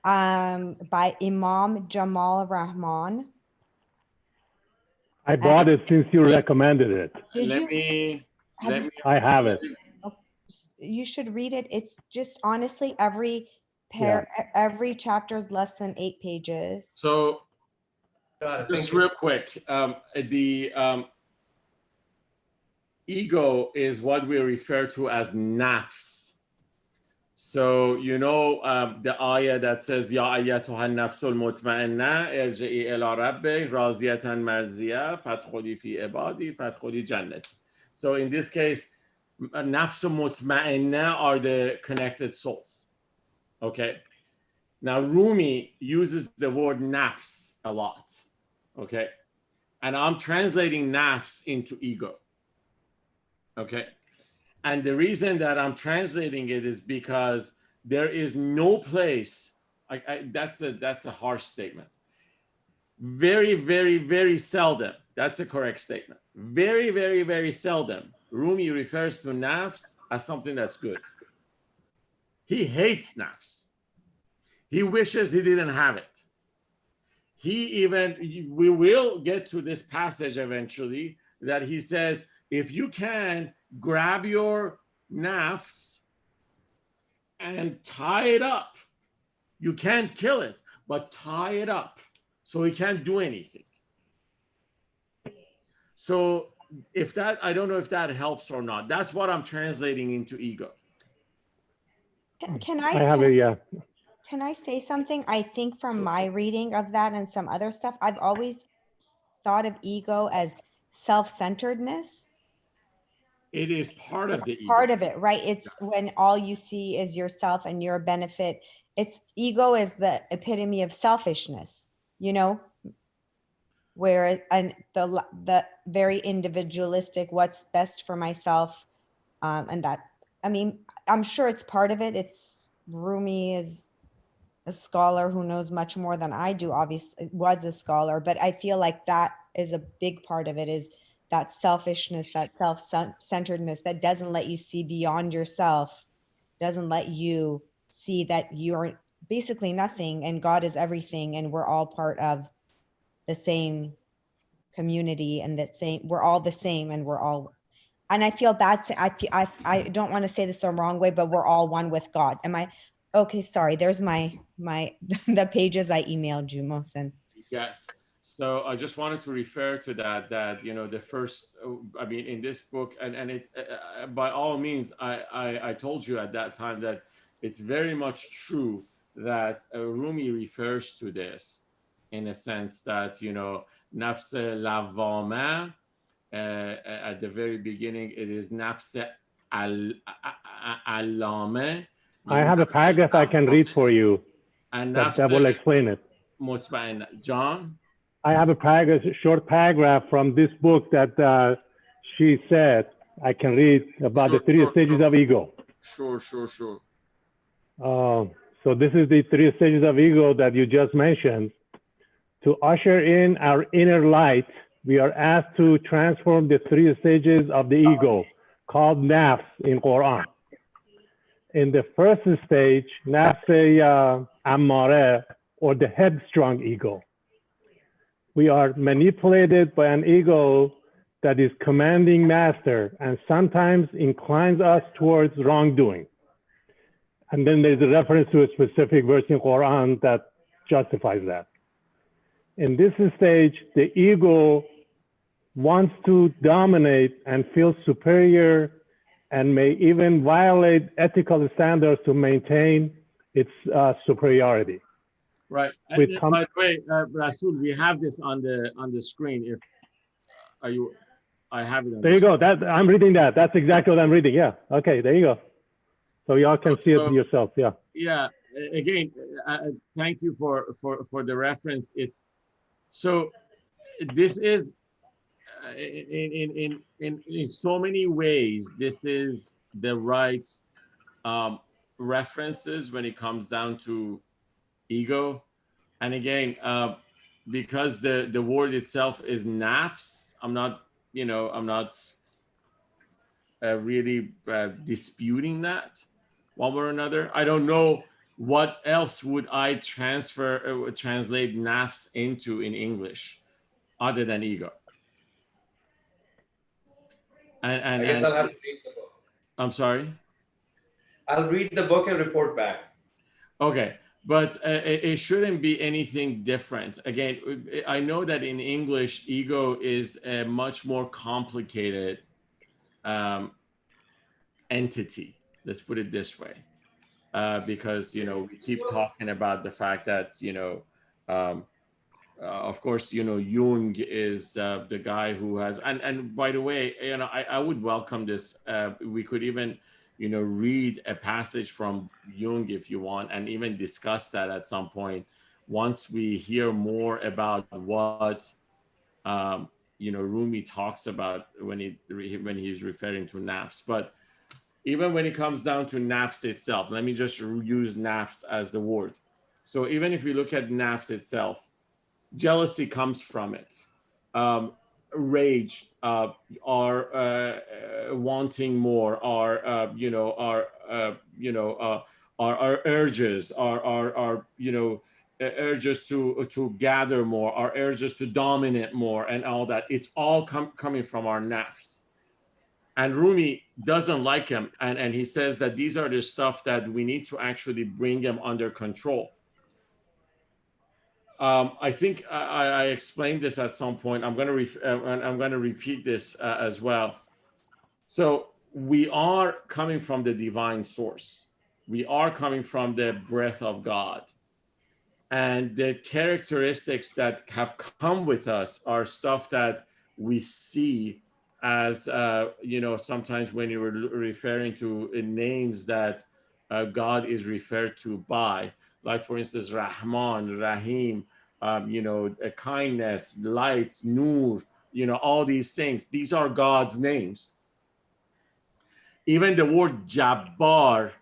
by Imam Jamal Rahman. I bought it since you I- recommended it. Did let you? me have let you- me I have it. You should read it. It's just honestly every Yeah. every chapter is less than 8 pages. so Got it. just Thank you. real quick, the ego is what we refer to as nafs. So the ayah that says Ya ayyatuha nafsul mutma'inna irji'i ila rabbik radiyatan marziya fadkhuli fi ibadi fadkhuli jannati. So in this case, nafsul mutma'inna are the connected souls. Okay. Now Rumi uses the word nafs a lot. Okay. And I'm translating nafs into ego. Okay. And the reason that I'm translating it is because there is no place. That's a harsh statement. Very, very, very seldom. That's a correct statement. Very, very, very seldom. Rumi refers to nafs as something that's good. He hates nafs. He wishes he didn't have it. We will get to this passage eventually that he says, if you can grab your nafs and tie it up, you can't kill it, but tie it up so it can't do anything. So I don't know if that helps or not. That's what I'm translating into ego. Can I have can, it, yeah. can I say something? I think from my reading of that and some other stuff, I've always thought of ego as self-centeredness. It is part of the ego. Part of it, right? It's when all you see is yourself and your benefit. It's ego is the epitome of selfishness, where and the very individualistic, what's best for myself, and that. I mean, I'm sure it's part of it. It's Rumi is a scholar who knows much more than I do. Obviously, was a scholar, but I feel like that is a big part of it. Is that selfishness, that self-centeredness that doesn't let you see beyond yourself, doesn't let you see that you're basically nothing and God is everything and we're all part of the same community and we're all the same and we're all, and I feel bad. I don't want to say this the wrong way, but we're all one with God. Am I okay? Sorry. There's my the pages I emailed you, Mohsen. Yes. So I just wanted to refer to that the first, in this book, and it's by all means, I told you at that time that it's very much true that Rumi refers to this in a sense that, nafs lavama, at the very beginning, it is nafs allame. I have a paragraph I can read for you And that nafs will explain it. mutma'inna. John? I have a short paragraph from this book that she said I can read about the three stages of ego. Sure. So this is the three stages of ego that you just mentioned. To usher in our inner light, we are asked to transform the three stages of the ego, called nafs in Quran. In the first stage, nafs ammare, or the headstrong ego. We are manipulated by an ego that is commanding master and sometimes inclines us towards wrongdoing. And then there's a reference to a specific verse in Quran that justifies that. In this stage, the ego wants to dominate and feel superior and may even violate ethical standards to maintain its superiority. Right. By the way, Rasul, we have this on the screen. I have it on there you go. I'm reading that. That's exactly what I'm reading. Yeah. Okay. There you go. So y'all can see it yourself. Yeah. Yeah. Again, thank you for the reference. It's so. This is in so many ways. This is the right references when it comes down to ego. And again, because the word itself is nafs, I'm not really disputing that. one way or another. I don't know what else would I translate nafs into in English other than ego. I guess And I'll have to read the book. I'm sorry. I'll read the book and report back. Okay, but it shouldn't be anything different. Again, I know that in English, ego is a much more complicated um, entity. Let's put it this way, because we keep talking about the fact that um, of course, Jung is the guy who has, and by the way, I would welcome this. We could even, read a passage from Jung if you want, and even discuss that at some point once we hear more about what, Rumi talks about when he's referring to nafs. But even when it comes down to nafs itself, let me just use nafs as the word. So even if we look at nafs itself, jealousy comes from it. Rage, our wanting more, our urges, our urges to gather more, our urges to dominate more, and all that. It's all coming from our nafs. And Rumi doesn't like him, and he says that these are the stuff that we need to actually bring them under control. I think I explained this at some point. I'm going to repeat this as well. So we are coming from the divine source. We are coming from the breath of God. And the characteristics that have come with us are stuff that we see as, sometimes when you were referring to names that God is referred to by, like for instance, Rahman, Rahim, kindness, light, Nur, all these things. These are God's names. Even the word Jabbar,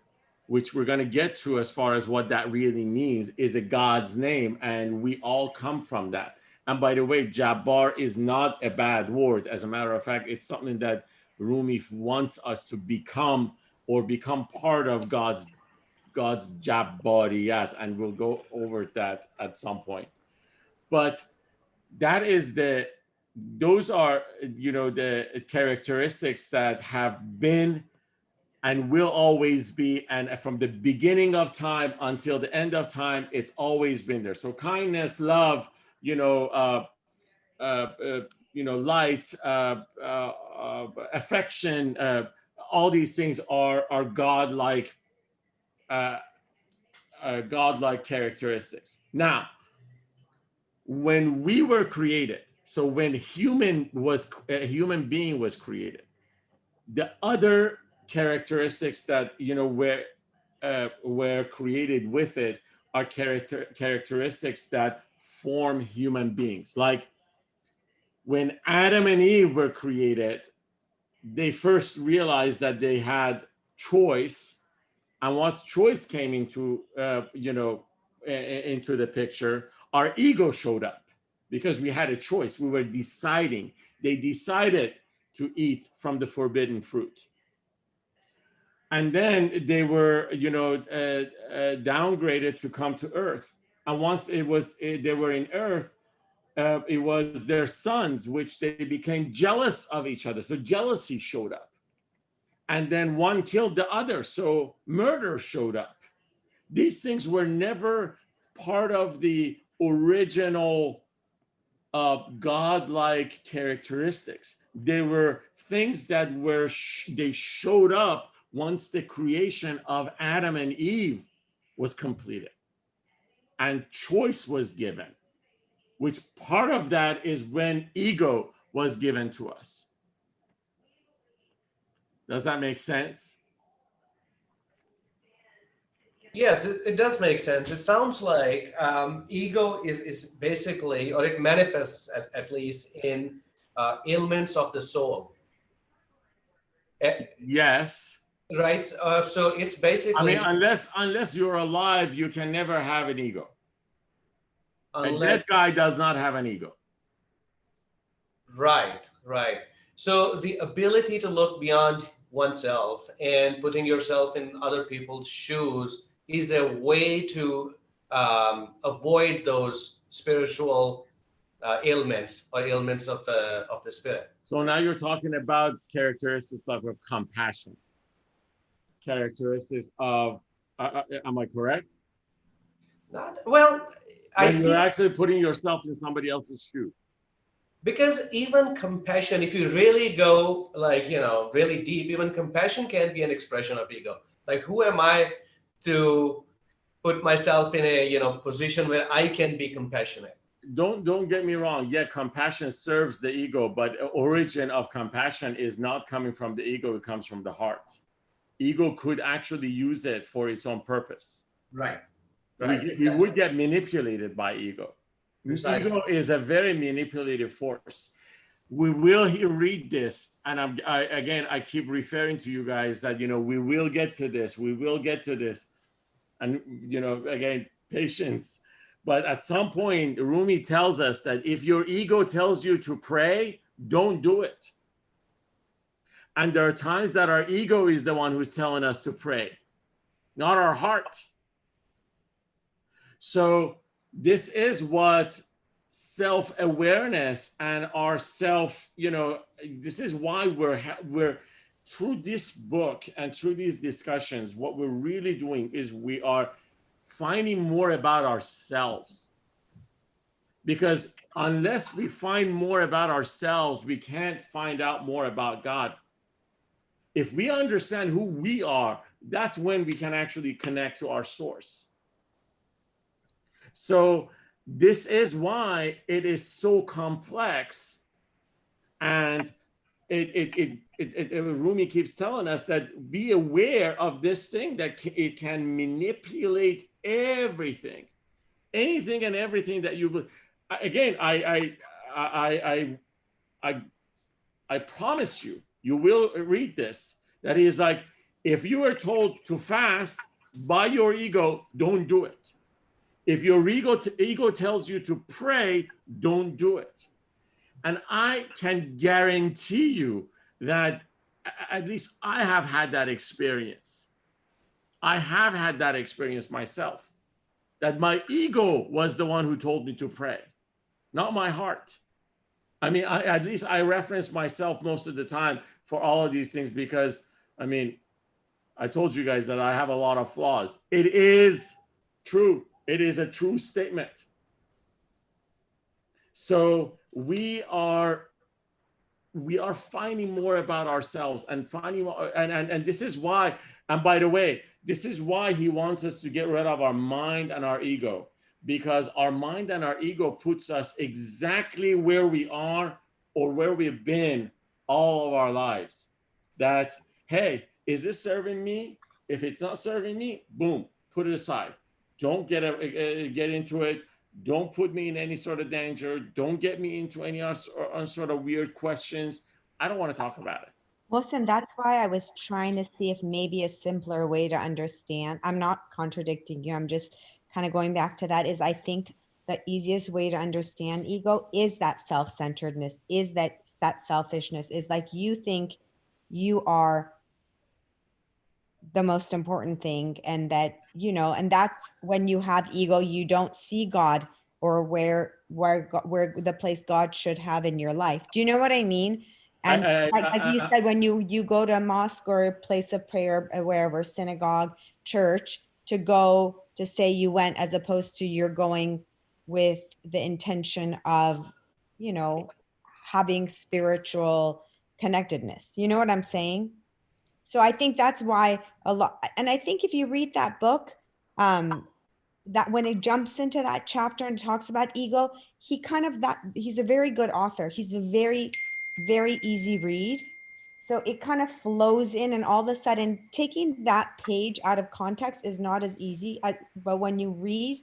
which we're going to get to as far as what that really means, is a God's name, and we all come from that. And by the way, Jabbar is not a bad word. As a matter of fact, it's something that Rumi wants us to become, or become part of God's Jabbariyat, and we'll go over that at some point. But those are the characteristics that have been and will always be, and from the beginning of time until the end of time, it's always been there. So kindness, love, light, affection, all these things are godlike, godlike characteristics. Now, when we were created, so when a human being was created, the other characteristics that were created with it are characteristics that form human beings. Like when Adam and Eve were created, they first realized that they had choice, and once choice came into into the picture, our ego showed up because we had a choice. We were deciding. They decided to eat from the forbidden fruit. And then they were, downgraded to come to Earth. And once they were in Earth, it was their sons, which they became jealous of each other. So jealousy showed up. And then one killed the other. So murder showed up. These things were never part of the original godlike characteristics. They were things that they showed up once the creation of Adam and Eve was completed and choice was given, which part of that is when ego was given to us. Does that make sense? Yes, it does make sense. It sounds like ego is basically, or it manifests at least in ailments of the soul. Yes. Right. So it's basically. I mean, unless you're alive, you can never have an ego. A dead guy does not have an ego. Right. So the ability to look beyond oneself and putting yourself in other people's shoes is a way to avoid those spiritual ailments or ailments of the spirit. So now you're talking about characteristics of compassion, characteristics of, am I correct? Not well. I When see. you're actually putting yourself in somebody else's shoe. Because even compassion, if you really go like, really deep, even compassion can be an expression of ego. Like, who am I to put myself in a, position where I can be compassionate? Don't get me wrong. Yeah, compassion serves the ego, but the origin of compassion is not coming from the ego. It comes from the heart. Ego could actually use it for its own purpose. Right. We would get manipulated by ego. Precisely. Ego is a very manipulative force. We will read this, and I keep referring to you guys that we will get to this. We will get to this, and again, patience. But at some point, Rumi tells us that if your ego tells you to pray, don't do it. And there are times that our ego is the one who's telling us to pray, not our heart. So this is what self-awareness and our this is why we're through this book and through these discussions, what we're really doing is we are finding more about ourselves. Because unless we find more about ourselves, we can't find out more about God. If we understand who we are, that's when we can actually connect to our source. So this is why it is so complex, and Rumi keeps telling us that be aware of this thing, that it can manipulate everything, anything and everything that you. Again, I promise you, you will read this. That is like, if you are told to fast by your ego, don't do it. If your ego tells you to pray, don't do it. And I can guarantee you that at least I have had that experience. I have had that experience myself, that my ego was the one who told me to pray, not my heart. I mean, at least I reference myself most of the time for all of these things because, I mean, I told you guys that I have a lot of flaws. It is true. It is a true statement. So we are finding more about ourselves and finding more, and this is why, and by the way, this is why he wants us to get rid of our mind and our ego, because our mind and our ego puts us exactly where we are or where we've been all of our lives. That, hey, is this serving me? If it's not serving me, boom, put it aside. Don't get into it. Don't put me in any sort of danger. Don't get me into any sort of weird questions. I don't want to talk about it. Wilson, that's why I was trying to see if maybe a simpler way to understand. I'm not contradicting you. I'm just kind of going back to that. Is I think the easiest way to understand ego is that self-centeredness, is that selfishness, is like you think you are the most important thing, and that and that's when you have ego, you don't see God or where the place God should have in your life. Do you know what I mean? And like you said, when you go to a mosque or a place of prayer, wherever, synagogue, church, to go to say you went, as opposed to you're going with the intention of having spiritual connectedness. You know what I'm saying? So I think that's why a lot, and I think if you read that book, that when it jumps into that chapter and talks about ego, he's a very good author. He's a very, very easy read. So it kind of flows in, and all of a sudden taking that page out of context is not as easy. But when you read,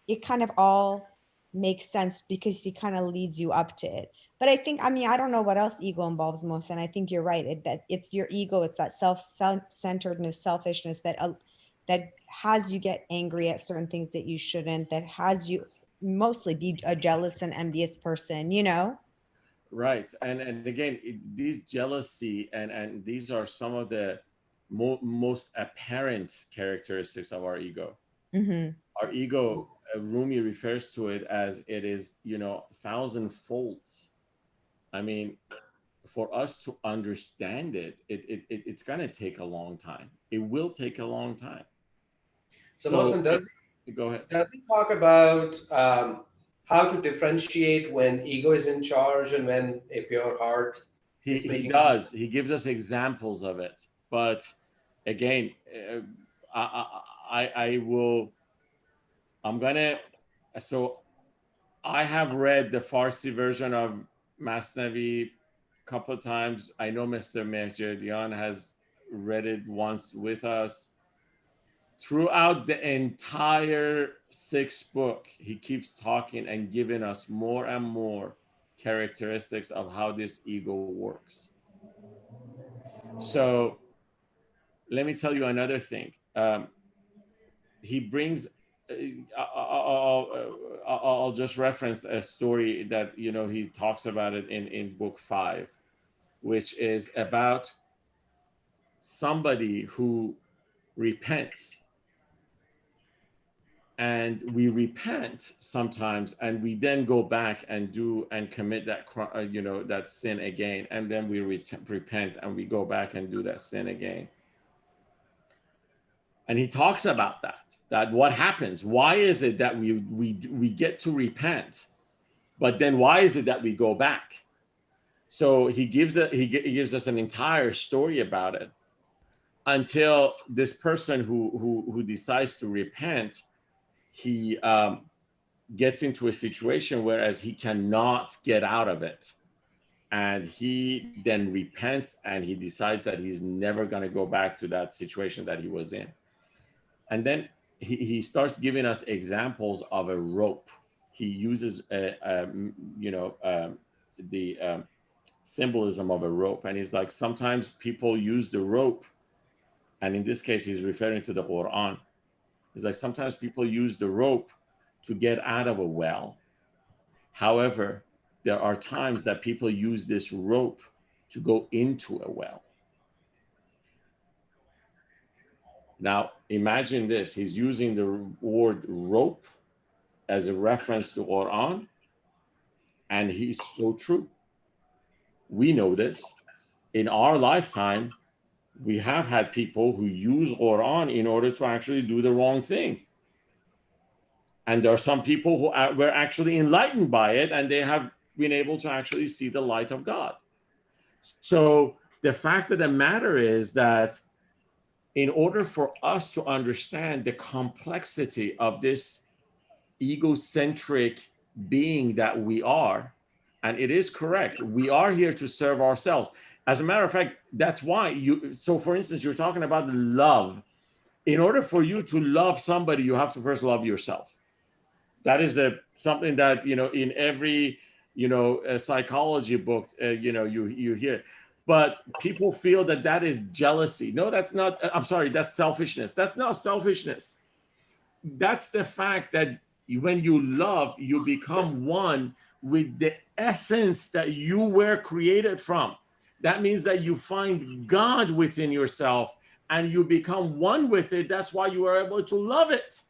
it kind of all makes sense because he kind of leads you up to it. But I think, I don't know what else ego involves most. And I think you're right, that it's your ego. It's that self-centeredness, selfishness that has you get angry at certain things that you shouldn't, that has you mostly be a jealous and envious person, Right. And again, these jealousy and these are some of the most apparent characteristics of our ego. Mm-hmm. Our ego, Rumi refers to it as it is, thousand folds. I mean, for us to understand it's going to take a long time. It will take a long time. So, So Mohsen, go ahead. does he talk about how to differentiate when ego is in charge and when a pure heart is He making? does. He gives us examples of it. But again, I will, I'm going to, so I have read the Farsi version of Masnavi a couple of times. I know Mr. Mehjedian has read it once with us. Throughout the entire sixth book, he keeps talking and giving us more and more characteristics of how this ego works. So let me tell you another thing. He brings, I'll just reference a story that, he talks about it in book 5, which is about somebody who repents. And we repent sometimes, and we then go back and commit that that sin again, and then we repent and we go back and do that sin again. And he talks about that what happens, why is it that we get to repent, but then why is it that we go back? So he gives us an entire story about it, until this person who decides to repent, he gets into a situation whereas he cannot get out of it, and he then repents and he decides that he's never going to go back to that situation that he was in. And then he starts giving us examples of a rope. He uses the symbolism of a rope, and he's like, sometimes people use the rope, and in this case he's referring to the Quran. He's like, sometimes people use the rope to get out of a well. However, there are times that people use this rope to go into a well. Now, imagine this. He's using the word rope as a reference to Quran, and he's so true. We know this. In our lifetime, we have had people who use Quran in order to actually do the wrong thing. And there are some people who were actually enlightened by it, and they have been able to actually see the light of God. So the fact of the matter is that in order for us to understand the complexity of this egocentric being that we are, and it is correct, we are here to serve ourselves. As a matter of fact, that's why so for instance, you're talking about love. In order for you to love somebody, you have to first love yourself. That is something that, in every, psychology book, you hear. But people feel that is jealousy. No, that's not. I'm sorry, that's selfishness. That's not selfishness. That's the fact that when you love, you become one with the essence that you were created from. That means that you find God within yourself and you become one with it. That's why you are able to love it.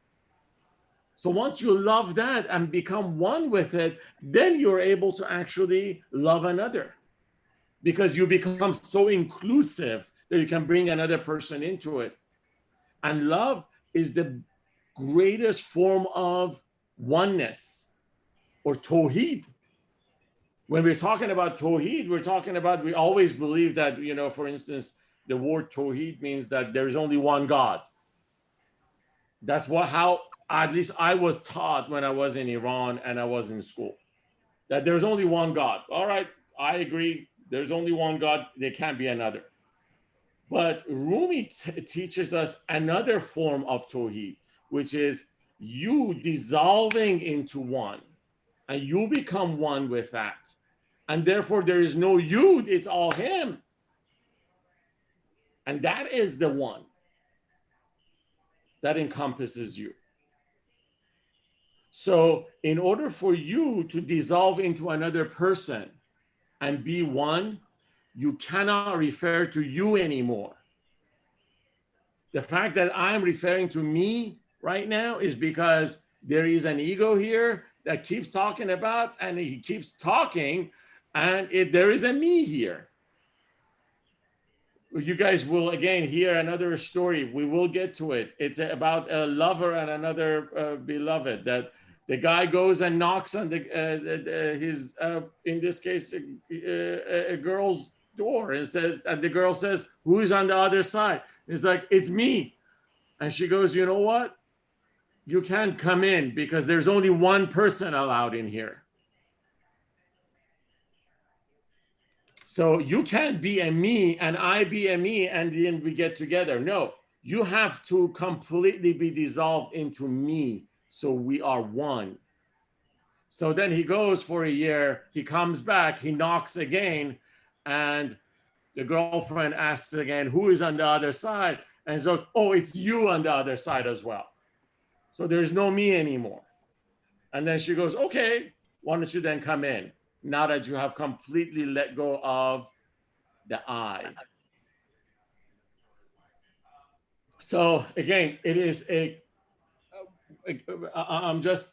So once you love that and become one with it, then you're able to actually love another, because you become so inclusive that you can bring another person into it. And love is the greatest form of oneness, or tawheed. When we're talking about tawheed, we always believe that, for instance, the word tawheed means that there's only one God. That's how at least I was taught when I was in Iran and I was in school, that there's only one God. All right, I agree. There's only one God. There can't be another. But Rumi teaches us another form of Tawheed, which is you dissolving into one, and you become one with that. And therefore, there is no you, it's all him. And that is the one that encompasses you. So in order for you to dissolve into another person, and be one, you cannot refer to you anymore. The fact that I'm referring to me right now is because there is an ego here that keeps talking about, and he keeps talking, and there is a me here. You guys will again hear another story. We will get to it. It's about a lover and another beloved. That the guy goes and knocks on his in this case a girl's door and says, and the girl says, "Who is on the other side?" It's like, "It's me," and she goes, "You know what? You can't come in because there's only one person allowed in here. So you can't be a me and I be a me and then we get together. No, you have to completely be dissolved into me. So we are one." So then he goes for a year, he comes back, he knocks again, and the girlfriend asks again, "Who is on the other side?" And so, "Oh, it's you on the other side as well. So there's no me anymore." And then she goes, "Okay, why don't you then come in? Now that you have completely let go of the I." So again, it is I'm just,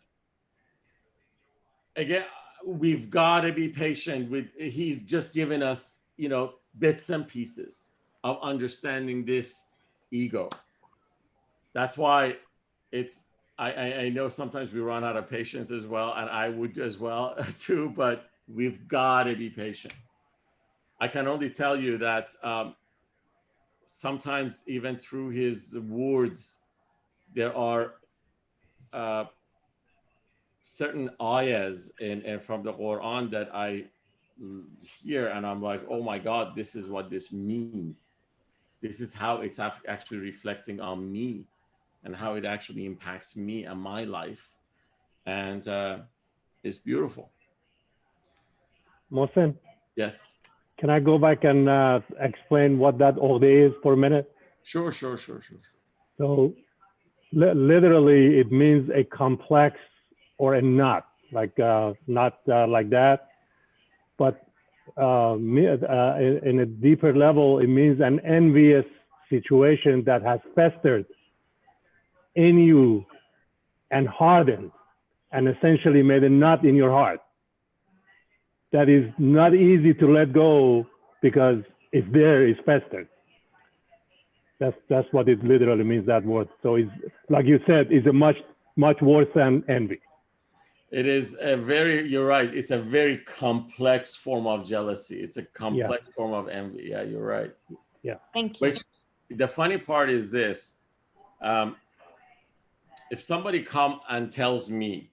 again, we've got to be patient with, he's just given us, bits and pieces of understanding this ego. That's why I know sometimes we run out of patience as well, and I would as well too, but we've got to be patient. I can only tell you that sometimes even through his words, there are certain ayahs from the Quran that I hear and I'm like, "Oh my God, this is what this means. This is how it's actually reflecting on me and how it actually impacts me and my life." And it's beautiful. Mohsen, Yes. can I go back and explain what that ode is for a minute? Sure. So literally, it means a complex or a knot, like not like that, but in a deeper level, it means an envious situation that has festered in you and hardened and essentially made a knot in your heart that is not easy to let go because it's there, it's festered. That's what it literally means, that word. So it's, like you said, it's a much worse than envy. It is you're right. It's a very complex form of jealousy. It's a complex form of envy. Yeah, you're right. Yeah. Thank you. Which, the funny part is this. If somebody come and tells me,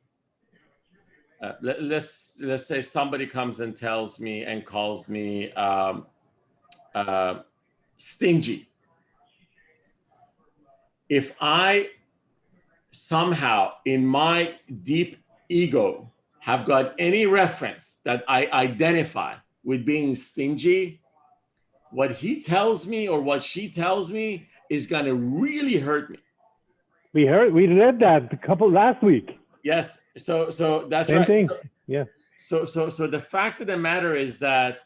let's say somebody comes and tells me and calls me stingy. If I somehow in my deep ego have got any reference that I identify with being stingy, what he tells me or what she tells me is going to really hurt me. We read that last week. Yes. So that's Same right. thing. Yeah. So the fact of the matter is that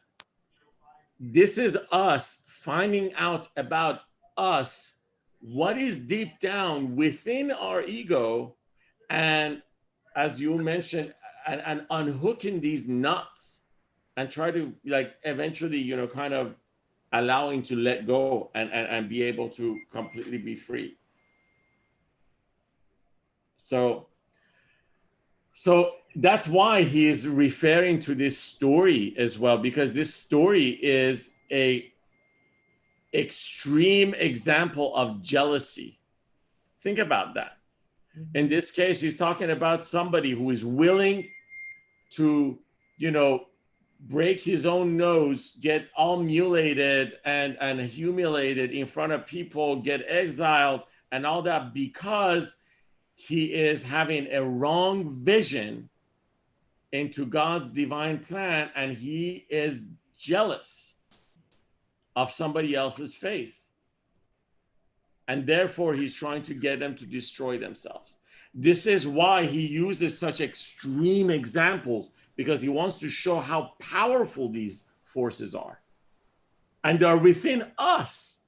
this is us finding out about us, what is deep down within our ego, and as you mentioned, and unhooking these nuts and try to eventually, kind of allowing to let go and be able to completely be free. So that's why he is referring to this story as well, because this story is a extreme example of jealousy. Think about that. In this case, he's talking about somebody who is willing to, break his own nose, get all mutilated and humiliated in front of people, get exiled and all that, because he is having a wrong vision into God's divine plan, and he is jealous of somebody else's faith. And therefore, he's trying to get them to destroy themselves. This is why he uses such extreme examples, because he wants to show how powerful these forces are. And they're within us.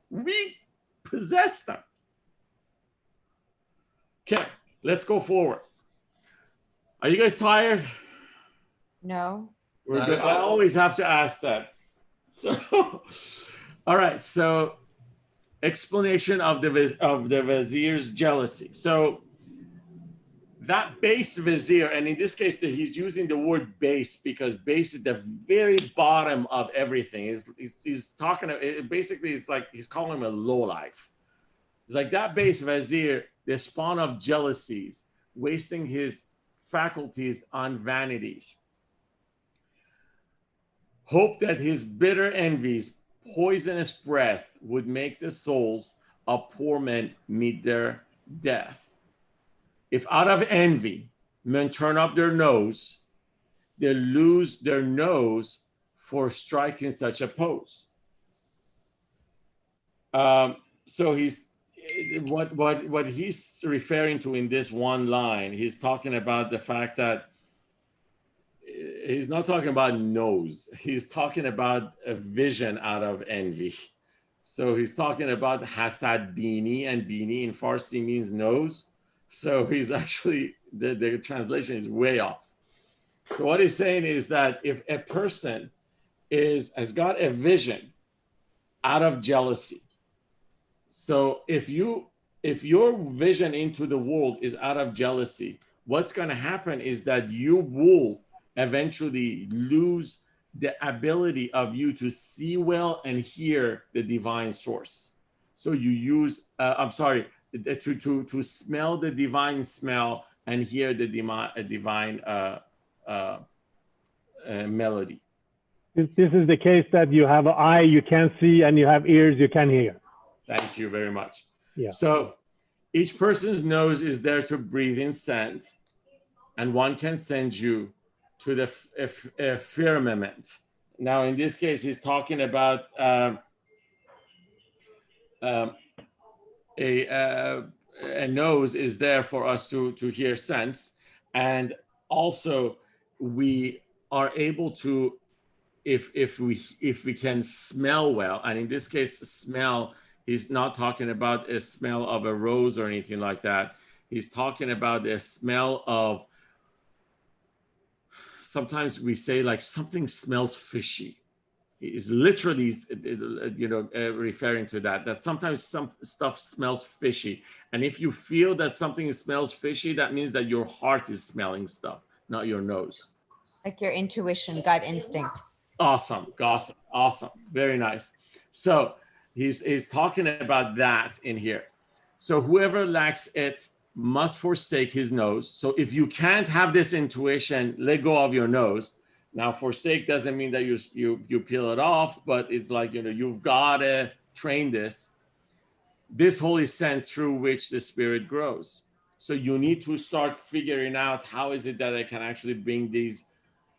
We possess them. Okay, let's go forward. Are you guys tired? No. We're good. I always have to ask that. So, all right. So, explanation of the vizier's jealousy. So, that base vizier, and in this case, that he's using the word base because base is the very bottom of everything. He's talking. Basically, it's like he's calling him a lowlife. It's like that base vizier, the spawn of jealousies, wasting his faculties on vanities. Hope that his bitter envies, poisonous breath would make the souls of poor men meet their death. If out of envy men turn up their nose, they lose their nose for striking such a pose. So he's what he's referring to in this one line. He's talking about the fact that he's not talking about nose. He's talking about a vision out of envy. So he's talking about hasad bini, and bini in Farsi means nose. So he's actually, the translation is way off. So what he's saying is that if a person has got a vision out of jealousy, so if your vision into the world is out of jealousy, what's going to happen is that you will eventually lose the ability of you to see well and hear the divine source. So you use, to smell the divine smell and hear the divine melody. This is the case that you have an eye you can see and you have ears you can hear. Thank you very much. Yeah. So each person's nose is there to breathe in scent, and one can send you to the firmament. Now, in this case, he's talking about a nose is there for us to hear scents, and also we are able to, if we can smell well, and in this case, smell, he's not talking about a smell of a rose or anything like that. He's talking about the smell of, sometimes we say like something smells fishy. Is literally, referring to that sometimes some stuff smells fishy. And if you feel that something smells fishy, that means that your heart is smelling stuff, not your nose. Like your intuition, gut instinct. Awesome. Very nice. So he's talking about that in here. So whoever lacks it must forsake his nose. So if you can't have this intuition, let go of your nose. Now, forsake doesn't mean that you peel it off, but it's like, you've got to train this holy scent through which the spirit grows. So you need to start figuring out how is it that I can actually bring these,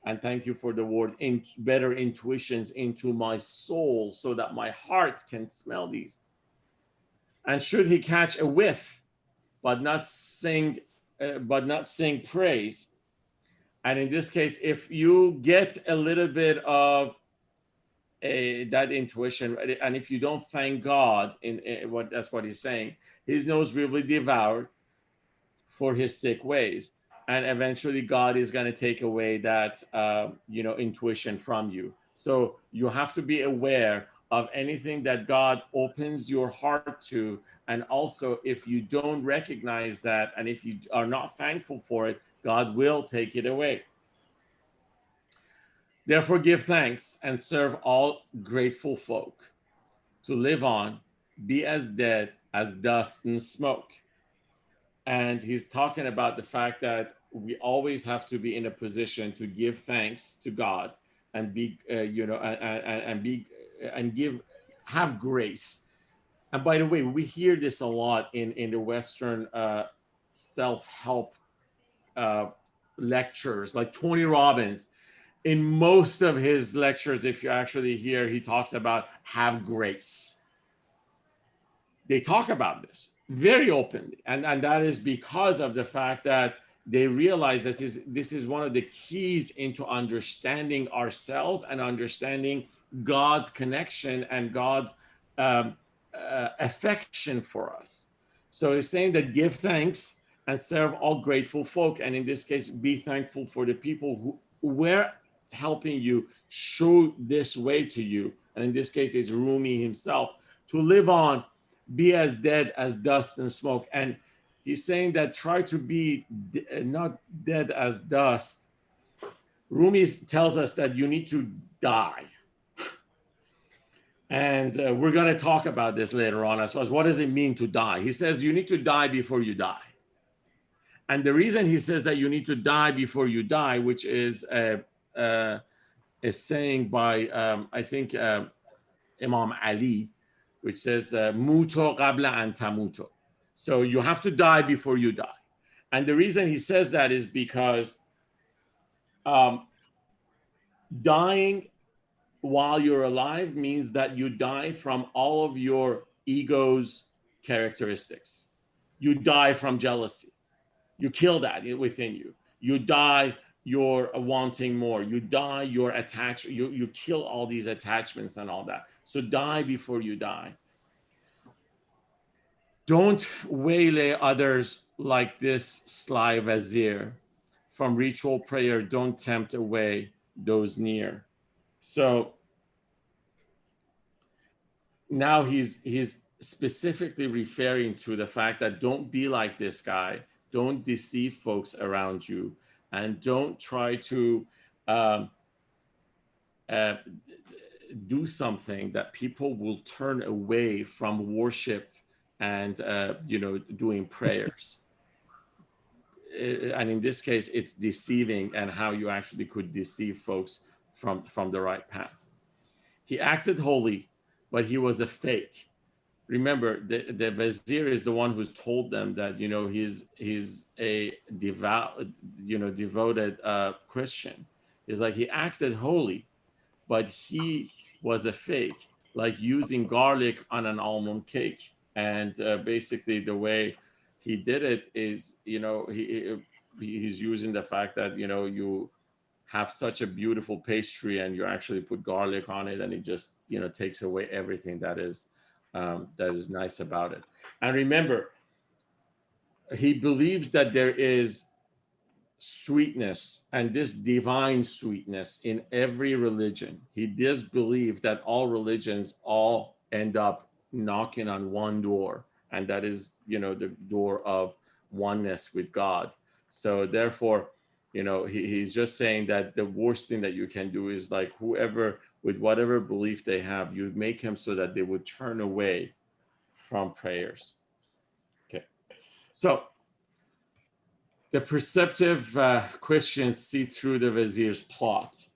and thank you for the word, better intuitions into my soul so that my heart can smell these. And should he catch a whiff, but not sing praise. And in this case, if you get a little bit of that intuition, and if you don't thank God that's what he's saying, his nose will be devoured for his sick ways, and eventually God is going to take away that intuition from you. So you have to be aware of anything that God opens your heart to, and also if you don't recognize that, and if you are not thankful for it, God will take it away. Therefore, give thanks and serve all grateful folk. To live on, be as dead as dust and smoke. And he's talking about the fact that we always have to be in a position to give thanks to God and be, have grace. And by the way, we hear this a lot in the Western self-help lectures, like Tony Robbins. In most of his lectures, if you actually hear, he talks about have grace. They talk about this very openly. And that is because of the fact that they realize this is one of the keys into understanding ourselves and understanding God's connection and God's affection for us. So he's saying that give thanks and serve all grateful folk. And in this case, be thankful for the people who were helping you, show this way to you. And in this case, it's Rumi himself, to live on, be as dead as dust and smoke. And he's saying that try to be not dead as dust. Rumi tells us that you need to die. And we're going to talk about this later on as far as what does it mean to die. He says you need to die before you die. And the reason he says that you need to die before you die, which is a saying by, I think, Imam Ali, which says, Muto qabla an tamuto. So you have to die before you die. And the reason he says that is because dying while you're alive means that you die from all of your ego's characteristics. You die from jealousy. You kill that within you. You die your wanting more. You die your attachment. You kill all these attachments and all that. So die before you die. Don't waylay others like this sly vizier. From ritual prayer, don't tempt away those near. So now he's specifically referring to the fact that don't be like this guy. Don't deceive folks around you, and don't try to do something that people will turn away from worship and doing prayers. And in this case, it's deceiving, and how you actually could deceive folks from the right path. He acted holy, but he was a fake. Remember, the vizier is the one who's told them that he's a devoted Christian. He's like, he acted holy, but he was a fake, like using garlic on an almond cake. And basically, the way he did it is, he's using the fact that you have such a beautiful pastry and you actually put garlic on it, and it just takes away everything that is nice about it. And remember, he believes that there is sweetness, and this divine sweetness, in every religion. He does believe that all religions all end up knocking on one door, and that is the door of oneness with God. So therefore, he's just saying that the worst thing that you can do is, like, whoever, with whatever belief they have, you make him so that they would turn away from prayers. Okay. So the perceptive Christians see through the vizier's plot.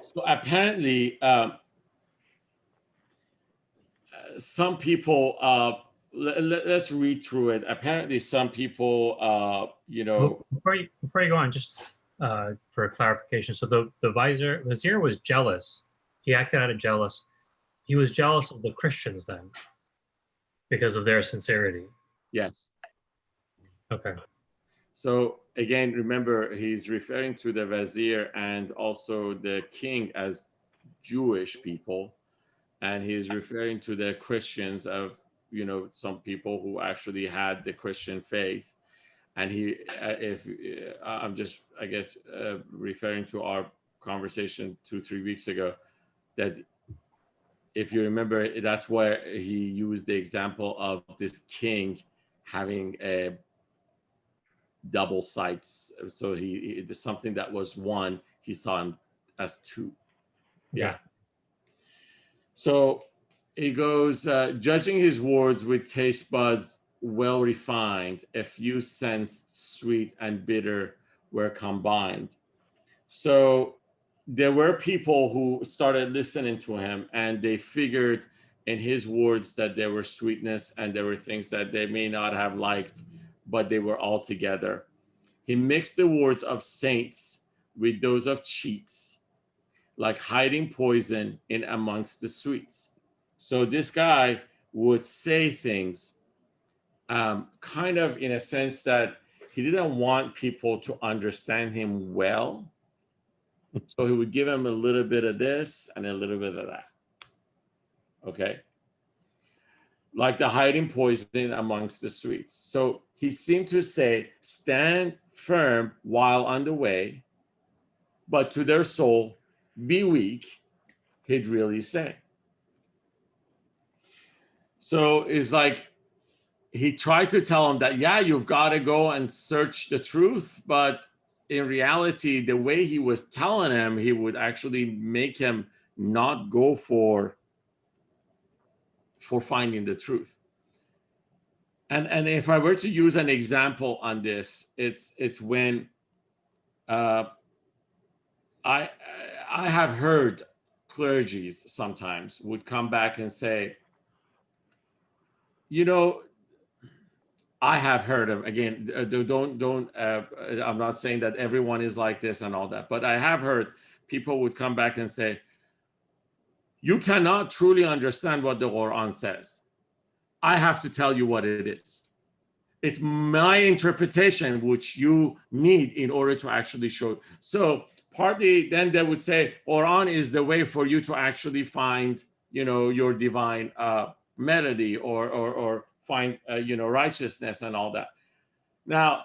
So apparently, some people, let's read through it. Apparently, some people, Before you go on, just for a clarification. So the vizier was jealous. He acted out of jealous. He was jealous of the Christians then, because of their sincerity. Yes. Okay. So again, remember, he's referring to the vizier and also the king as Jewish people, and he's referring to the Christians of some people who actually had the Christian faith. And I'm just, I guess, referring to our conversation 2-3 weeks ago, that if you remember, that's where he used the example of this king having a double sights. So he something that was one, he saw him as two. Yeah. So he goes, judging his words with taste buds well refined, a few sensed sweet and bitter were combined. So there were people who started listening to him, and they figured in his words that there were sweetness and there were things that they may not have liked, but they were all together. He mixed the words of saints with those of cheats, like hiding poison in amongst the sweets. So this guy would say things kind of in a sense that he didn't want people to understand him well. So he would give him a little bit of this and a little bit of that. Okay. Like the hiding poison amongst the sweets. So he seemed to say, stand firm while on the way, but to their soul, be weak, he'd really say. So it's like he tried to tell him that, yeah, you've got to go and search the truth. But in reality, the way he was telling him, he would actually make him not go for finding the truth. And if I were to use an example on this, it's when I have heard clergies sometimes would come back and say, you know, I have heard them again. Don't. I'm not saying that everyone is like this and all that, but I have heard people would come back and say, you cannot truly understand what the Quran says. I have to tell you what it is. It's my interpretation which you need in order to actually show. So partly then they would say Quran is the way for you to actually find, you know, your divine melody or find, you know, righteousness and all that. Now,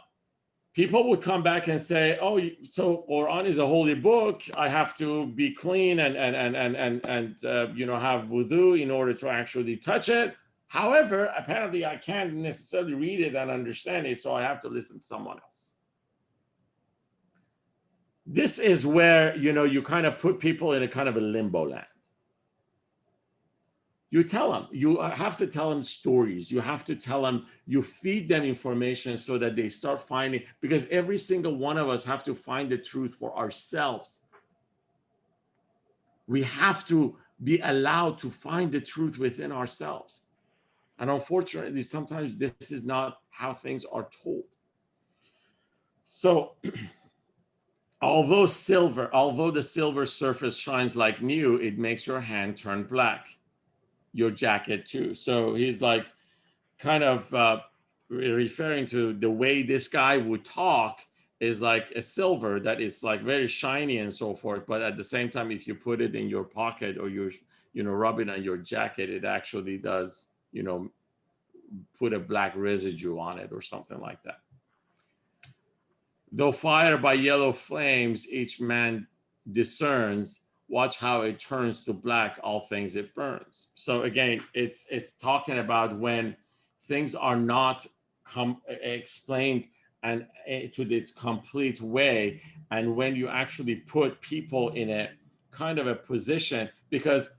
people would come back and say, oh, so Quran is a holy book. I have to be clean and you know, have wudu in order to actually touch it. However, apparently I can't necessarily read it and understand it, so I have to listen to someone else. This is where, you know, you kind of put people in a kind of a limbo land. You tell them, you have to tell them stories. You have to tell them, you feed them information so that they start finding, because every single one of us have to find the truth for ourselves. We have to be allowed to find the truth within ourselves. And unfortunately, sometimes this is not how things are told. So although the silver surface shines like new, it makes your hand turn black, your jacket too. So he's like kind of referring to the way this guy would talk is like a silver that is like very shiny and so forth. But at the same time, if you put it in your pocket or you know, rub it on your jacket, it actually does, you know, put a black residue on it or something like that. Though fired by yellow flames, each man discerns, watch how it turns to black, all things it burns. So again, it's talking about when things are not explained and to its complete way, and when you actually put people in a kind of a position, because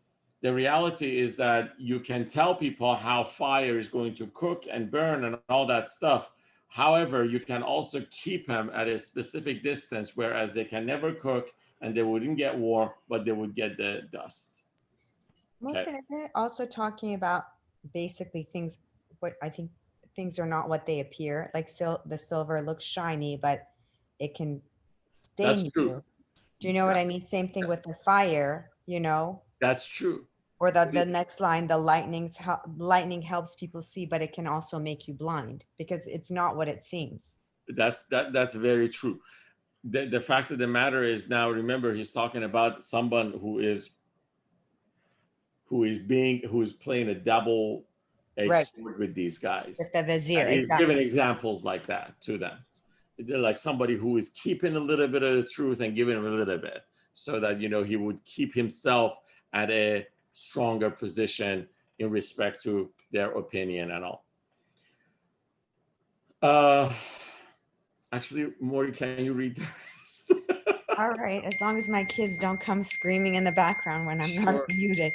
the reality is that you can tell people how fire is going to cook and burn and all that stuff. However, you can also keep them at a specific distance, whereas they can never cook and they wouldn't get warm, but they would get the dust. Mohsen, isn't it also talking about basically things, what I think things are not what they appear? Like the silver looks shiny, but it can stain That's true. you. Do you know what I mean? Same thing with the fire, you know? That's true. Or the next line, the lightning helps people see, but it can also make you blind because it's not what it seems. That's very true. The fact of the matter is, now remember, he's talking about someone who is playing a double-edged sword with these guys. With the vizier, and he's exactly. giving examples like that to them. They're like somebody who is keeping a little bit of the truth and giving him a little bit, so that, you know, he would keep himself at a stronger position in respect to their opinion and all. Actually, Maury, can you read the rest? All right, as long as my kids don't come screaming in the background when I'm not Sure. muted.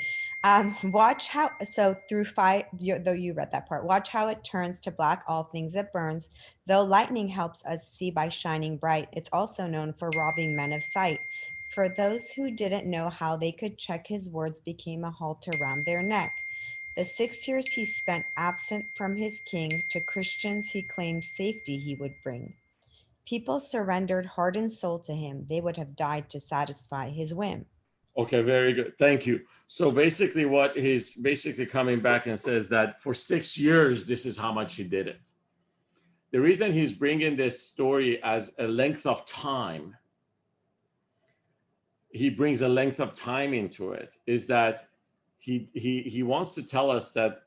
Watch how, so through fire, though you read that part, watch how it turns to black, all things it burns. Though lightning helps us see by shining bright, it's also known for robbing men of sight. For those who didn't know how they could check, his words became a halter around their neck. The 6 years he spent absent from his king, to Christians he claimed safety he would bring. People surrendered heart and soul to him. They would have died to satisfy his whim. Okay, very good. Thank you. So basically what he's basically coming back and says that for 6 years, this is how much he did it. The reason he's bringing this story as a length of time, he brings a length of time into it, is that he wants to tell us that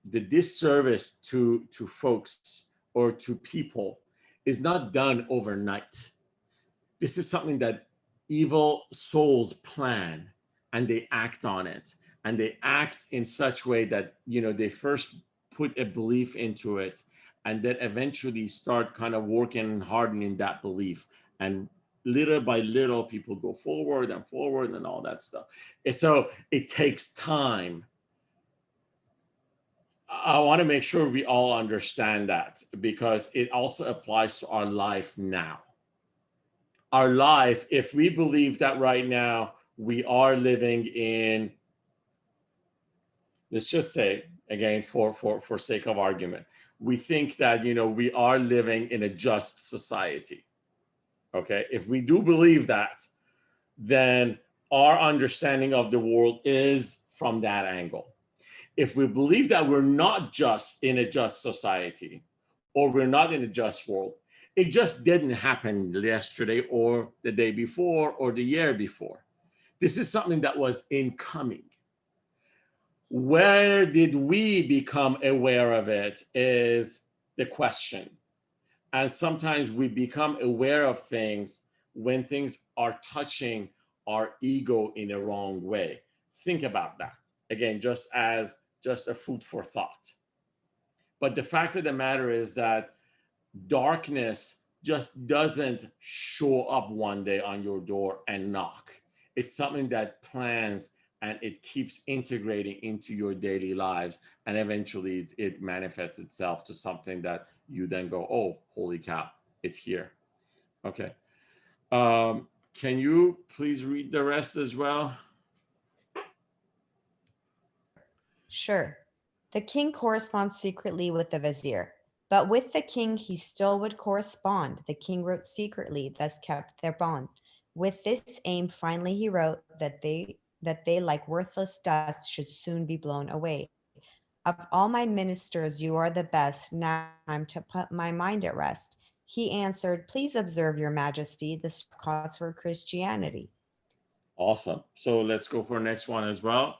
the disservice to folks or to people is not done overnight. This is something that evil souls plan, and they act on it, and they act in such way that, you know, they first put a belief into it, and then eventually start kind of working and hardening that belief, and little by little people go forward and all that stuff. And so it takes time. I want to make sure we all understand that, because it also applies to our life now. Our life, if we believe that right now we are living in, let's just say, again, for sake of argument, we think that, you know, we are living in a just society. Okay, if we do believe that, then our understanding of the world is from that angle. If we believe that we're not just in a just society, or we're not in a just world, it just didn't happen yesterday or the day before or the year before. This is something that was incoming. Where did we become aware of it is the question. And sometimes we become aware of things when things are touching our ego in a wrong way. Think about that. Again, just as just a food for thought. But the fact of the matter is that darkness just doesn't show up one day on your door and knock. It's something that plans, and it keeps integrating into your daily lives, and eventually it manifests itself to something that you then go, oh, holy cow, it's here. Okay. Can you please read the rest as well? Sure. The king corresponds secretly with the vizier, but with the king he still would correspond. The king wrote secretly, thus kept their bond. With this aim, finally he wrote that they like worthless dust should soon be blown away. Of all my ministers, you are the best. Now I'm to put my mind at rest. He answered, please observe, your majesty, the cause for Christianity. Awesome. So let's go for next one as well.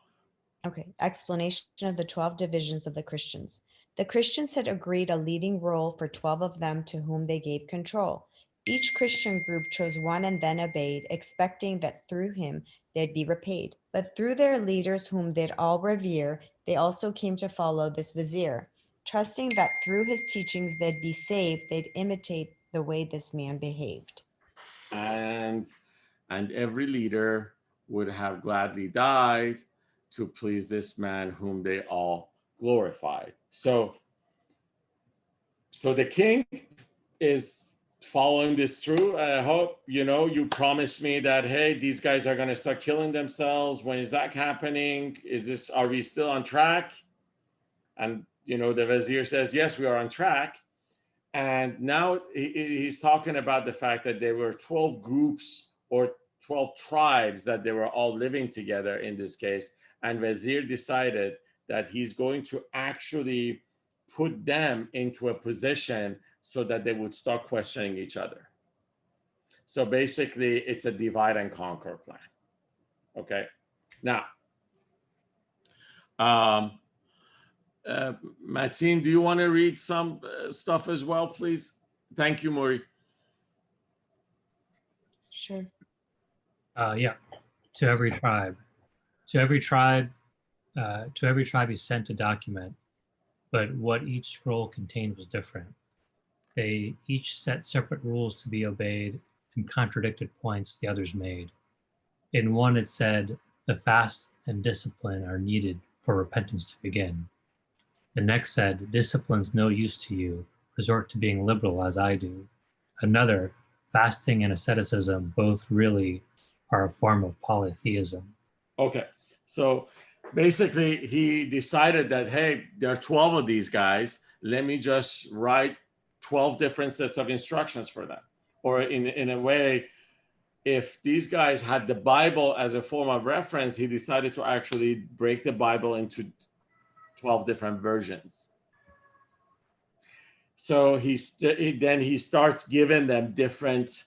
Okay, explanation of the 12 divisions of the Christians. The Christians had agreed a leading role for 12 of them to whom they gave control. Each Christian group chose one and then obeyed, expecting that through him they'd be repaid. But through their leaders, whom they'd all revere, they also came to follow this vizier. Trusting that through his teachings they'd be saved, they'd imitate the way this man behaved. And every leader would have gladly died to please this man whom they all glorified. So the king is following this through. I hope, you know, you promised me that, hey, these guys are going to start killing themselves. When is that happening? Are we still on track? And, you know, the vizier says, yes, we are on track. And now he's talking about the fact that there were 12 groups or 12 tribes that they were all living together in this case. And Vizier decided that he's going to actually put them into a position so that they would start questioning each other. So basically, it's a divide and conquer plan. Okay. Now, Mateen, do you want to read some stuff as well, please? Thank you, Maury. Sure. Yeah. To every tribe. To every tribe he sent a document, but what each scroll contained was different. They each set separate rules to be obeyed and contradicted points the others made. In one it said, the fast and discipline are needed for repentance to begin. The next said, discipline's no use to you, resort to being liberal as I do. Another, fasting and asceticism both really are a form of polytheism. Okay, so basically he decided that, hey, there are 12 of these guys. Let me just write 12 different sets of instructions for them. Or in a way, if these guys had the Bible as a form of reference, he decided to actually break the Bible into 12 different versions. So then he starts giving them different,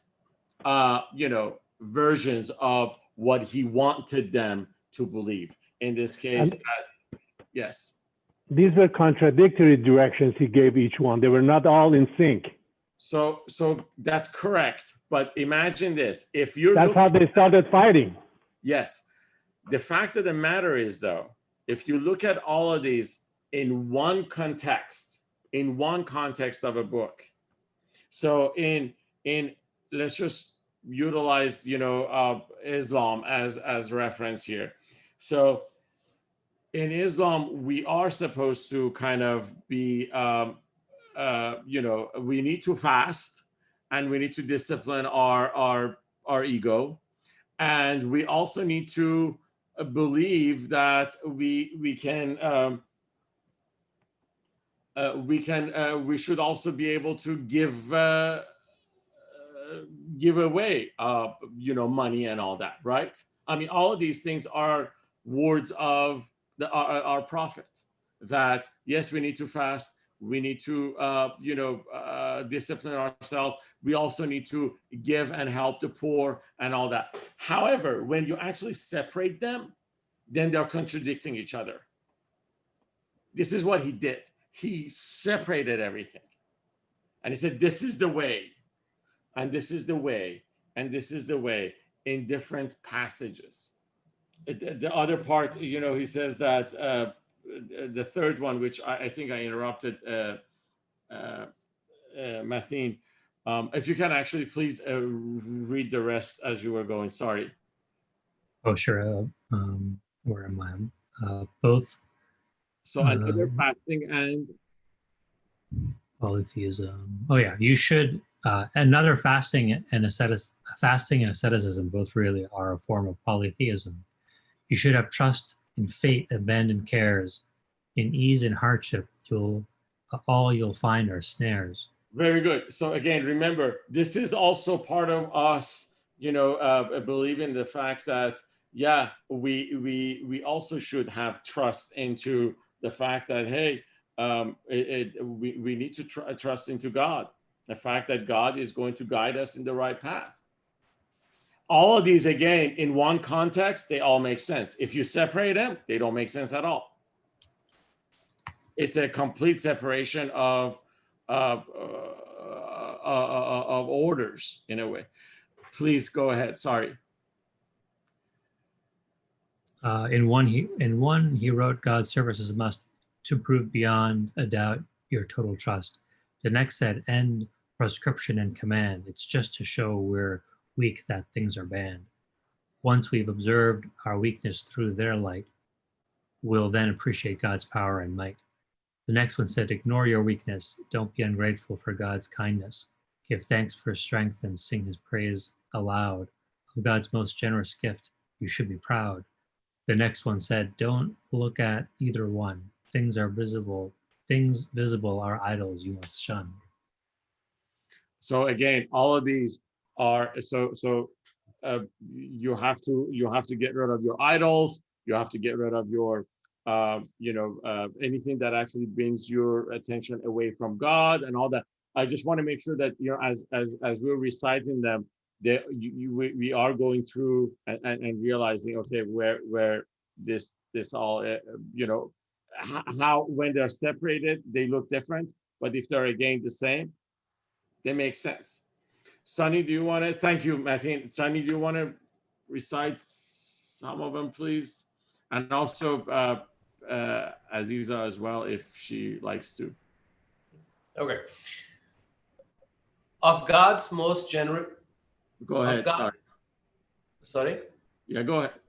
versions of what he wanted them to believe. In this case, And yes. these were contradictory directions he gave each one. They were not all in sync. So that's correct. But imagine this: if you're That's how they started fighting. yes, the fact of the matter is, though, if you look at all of these in one context of a book, so in let's just utilize Islam as reference here. So in Islam, we are supposed to kind of be we need to fast, and we need to discipline our ego, and we also need to believe that we should also be able to give away money and all that, right? I mean, all of these things are words of our prophet, that yes, we need to fast, we need to discipline ourselves, we also need to give and help the poor and all that. However, when you actually separate them, then they're contradicting each other. This is what he did. He separated everything, and he said, this is the way, and this is the way, and this is the way, in different passages. The other part, he says that the third one, which I think I interrupted, Mateen, if you can actually please read the rest as you were going. Sorry. Oh, sure. Where am I? Both. So another fasting and polytheism. Oh yeah, you should. Another fasting and asceticism both really are a form of polytheism. You should have trust in fate, abandon cares. In ease and hardship, all you'll find are snares. Very good. So again, remember, this is also part of us, believing the fact that, yeah, we also should have trust into the fact that, hey, we need to trust into God. The fact that God is going to guide us in the right path. All of these, again, in one context, they all make sense. If you separate them, they don't make sense at all. It's a complete separation of orders in a way. Please go ahead. Sorry. In one, he wrote, God's service is a must to prove beyond a doubt your total trust. The next said, end prescription and command. It's just to show we're weak that things are banned. Once we've observed our weakness through their light, we'll then appreciate God's power and might. The next one said, ignore your weakness. Don't be ungrateful for God's kindness. Give thanks for strength and sing his praise aloud. Of God's most generous gift, you should be proud. The next one said, don't look at either one. Things visible are idols you must shun. So again, all of these are you have to get rid of your idols. You have to get rid of your anything that actually brings your attention away from God and all that. I just want to make sure that as we're reciting them, that we are going through and realizing, okay, where this all how when they're separated they look different, but if they're again the same, they make sense. Sunny, do you want to? Thank you, Mateen. Sunny, do you want to recite some of them, please? And also Aziza as well, if she likes to. Okay. Of God's most generous. Go ahead. Sorry? Yeah, go ahead.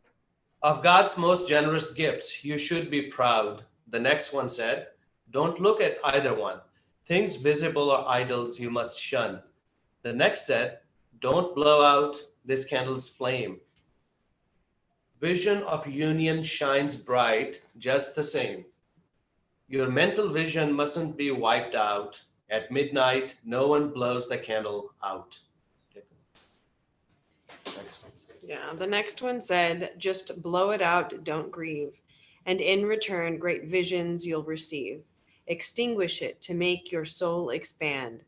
Of God's most generous gifts, you should be proud. The next one said, don't look at either one. Things visible are idols you must shun. The next said, don't blow out this candle's flame. Vision of union shines bright just the same. Your mental vision mustn't be wiped out. At midnight, no one blows the candle out. Next one. Yeah, the next one said, just blow it out, don't grieve. And in return, great visions you'll receive. extinguish it to make your soul expand.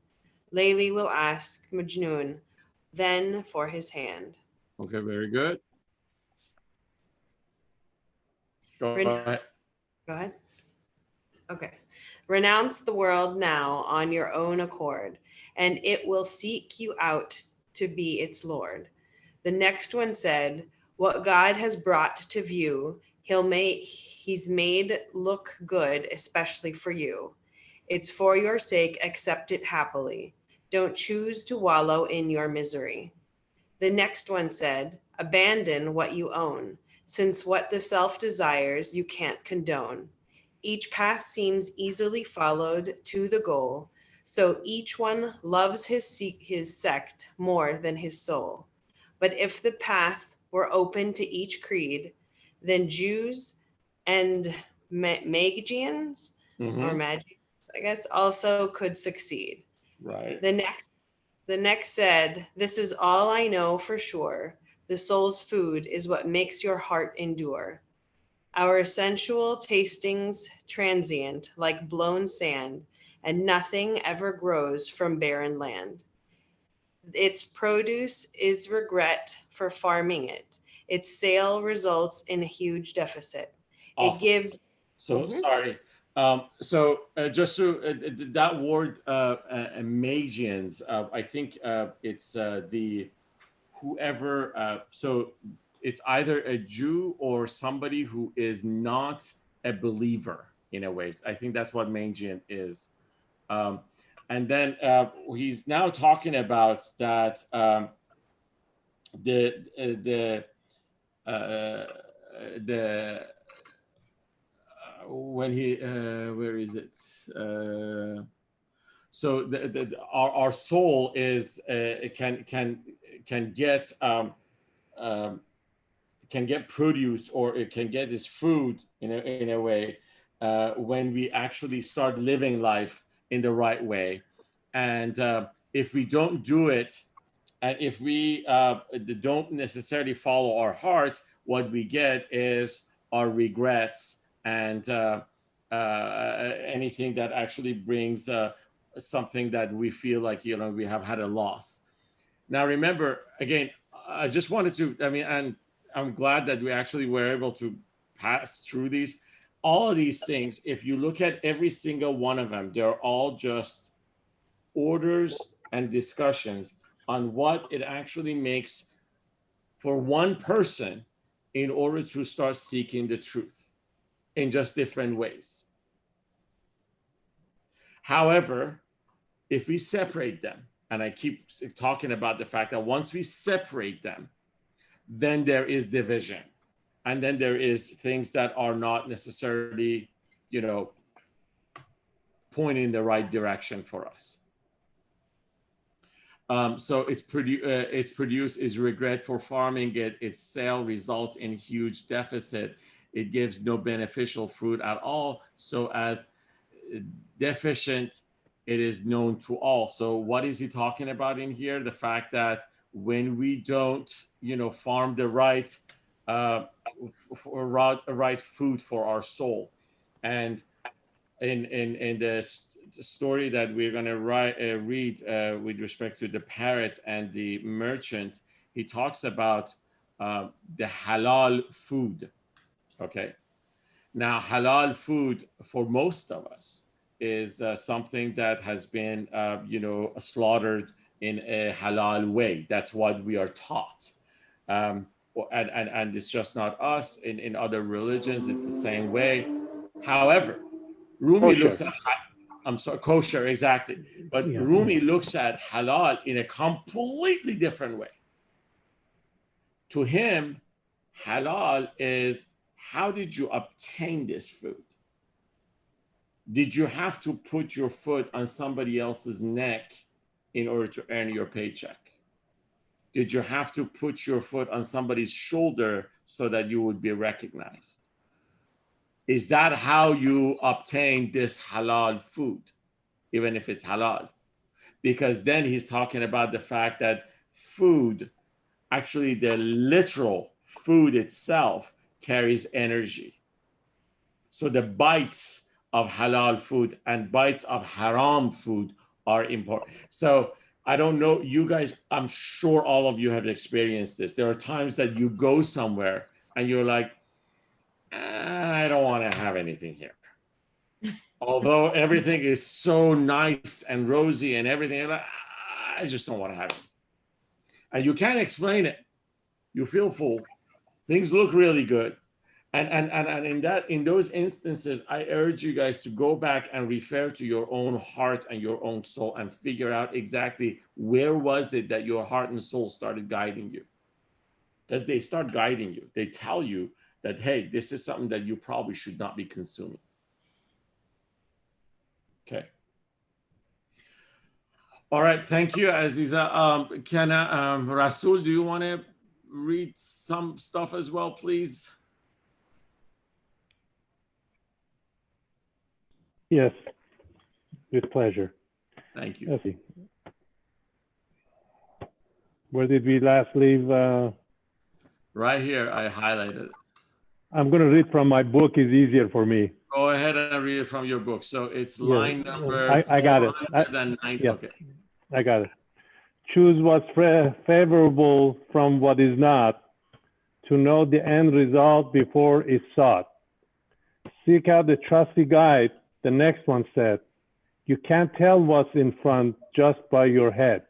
Layli will ask Majnun then for his hand. Okay, very good. Go Ren- ahead. Go ahead. Okay. Renounce the world now on your own accord, and it will seek you out to be its Lord. The next one said, what God has brought to view, he's made look good, especially for you. It's for your sake, accept it happily. Don't choose to wallow in your misery. The next one said, abandon what you own, since what the self desires you can't condone. Each path seems easily followed to the goal, so each one loves his sect more than his soul. But if the path were open to each creed, then Jews and Magians or Mhm. Magians, I guess, also could succeed. Right. The next said, this is all I know for sure. The soul's food is what makes your heart endure. Our sensual tastings transient like blown sand, and nothing ever grows from barren land. Its produce is regret for farming it. Its sale results in a huge deficit. It Awesome. gives. So Mhm. sorry. Just to that word, Magians. I think it's the whoever. So it's either a Jew or somebody who is not a believer in a way. I think that's what Magian is. Um, and then he's now talking about that the the when he where is it so our soul is can get um, can get produce, or it can get its food in a way when we actually start living life in the right way. And if we don't do it, and if we don't necessarily follow our heart, what we get is our regrets and anything that actually brings something that we feel like we have had a loss. Now, remember, again, I just wanted to, I mean, and I'm glad that we actually were able to pass through these. All of these things, if you look at every single one of them, they're all just orders and discussions on what it actually makes for one person in order to start seeking the truth in just different ways. However, if we separate them, and I keep talking about the fact that once we separate them, then there is division. And then there is things that are not necessarily, pointing in the right direction for us. So it's produced is regret for farming it. Its sale results in huge deficit. It gives no beneficial fruit at all. So as deficient, it is known to all. So what is he talking about in here? The fact that when we don't, farm the right, right food for our soul, and in the story that we're going to read with respect to the parrot and the merchant, he talks about the halal food. Okay. Now, halal food for most of us is something that has been, slaughtered in a halal way. That's what we are taught. Um, and it's just not us. In other religions, it's the same way. However, Rumi Kosher. looks at, I'm sorry, kosher, exactly. But Yeah. Rumi looks at halal in a completely different way. To him, halal is, how did you obtain this food? Did you have to put your foot on somebody else's neck in order to earn your paycheck? Did you have to put your foot on somebody's shoulder so that you would be recognized? Is that how you obtain this halal food, even if it's halal? Because then he's talking about the fact that food, actually the literal food itself, carries energy. So the bites of halal food and bites of haram food are important. So I don't know, you guys, I'm sure all of you have experienced this. There are times that you go somewhere and you're like, I don't want to have anything here. Although everything is so nice and rosy and everything, you're like, I just don't want to have it. And you can't explain it. You feel full. Things look really good. And in those instances, I urge you guys to go back and refer to your own heart and your own soul and figure out exactly where was it that your heart and soul started guiding you. Because they start guiding you. They tell you that, hey, this is something that you probably should not be consuming. Okay. All right. Thank you, Aziza. Rasul, do you want to read some stuff as well, please? Yes, with pleasure. Thank you. Let's see. Where did we last leave? Right here, I highlighted. I'm going to read from my book. Is easier for me. Go ahead and read it from your book. So it's Yeah, line number I got it. 409. Yeah. Okay. I got it. Choose what's favorable from what is not, to know the end result before it's sought. Seek out the trusty guide, the next one said. You can't tell what's in front just by your head.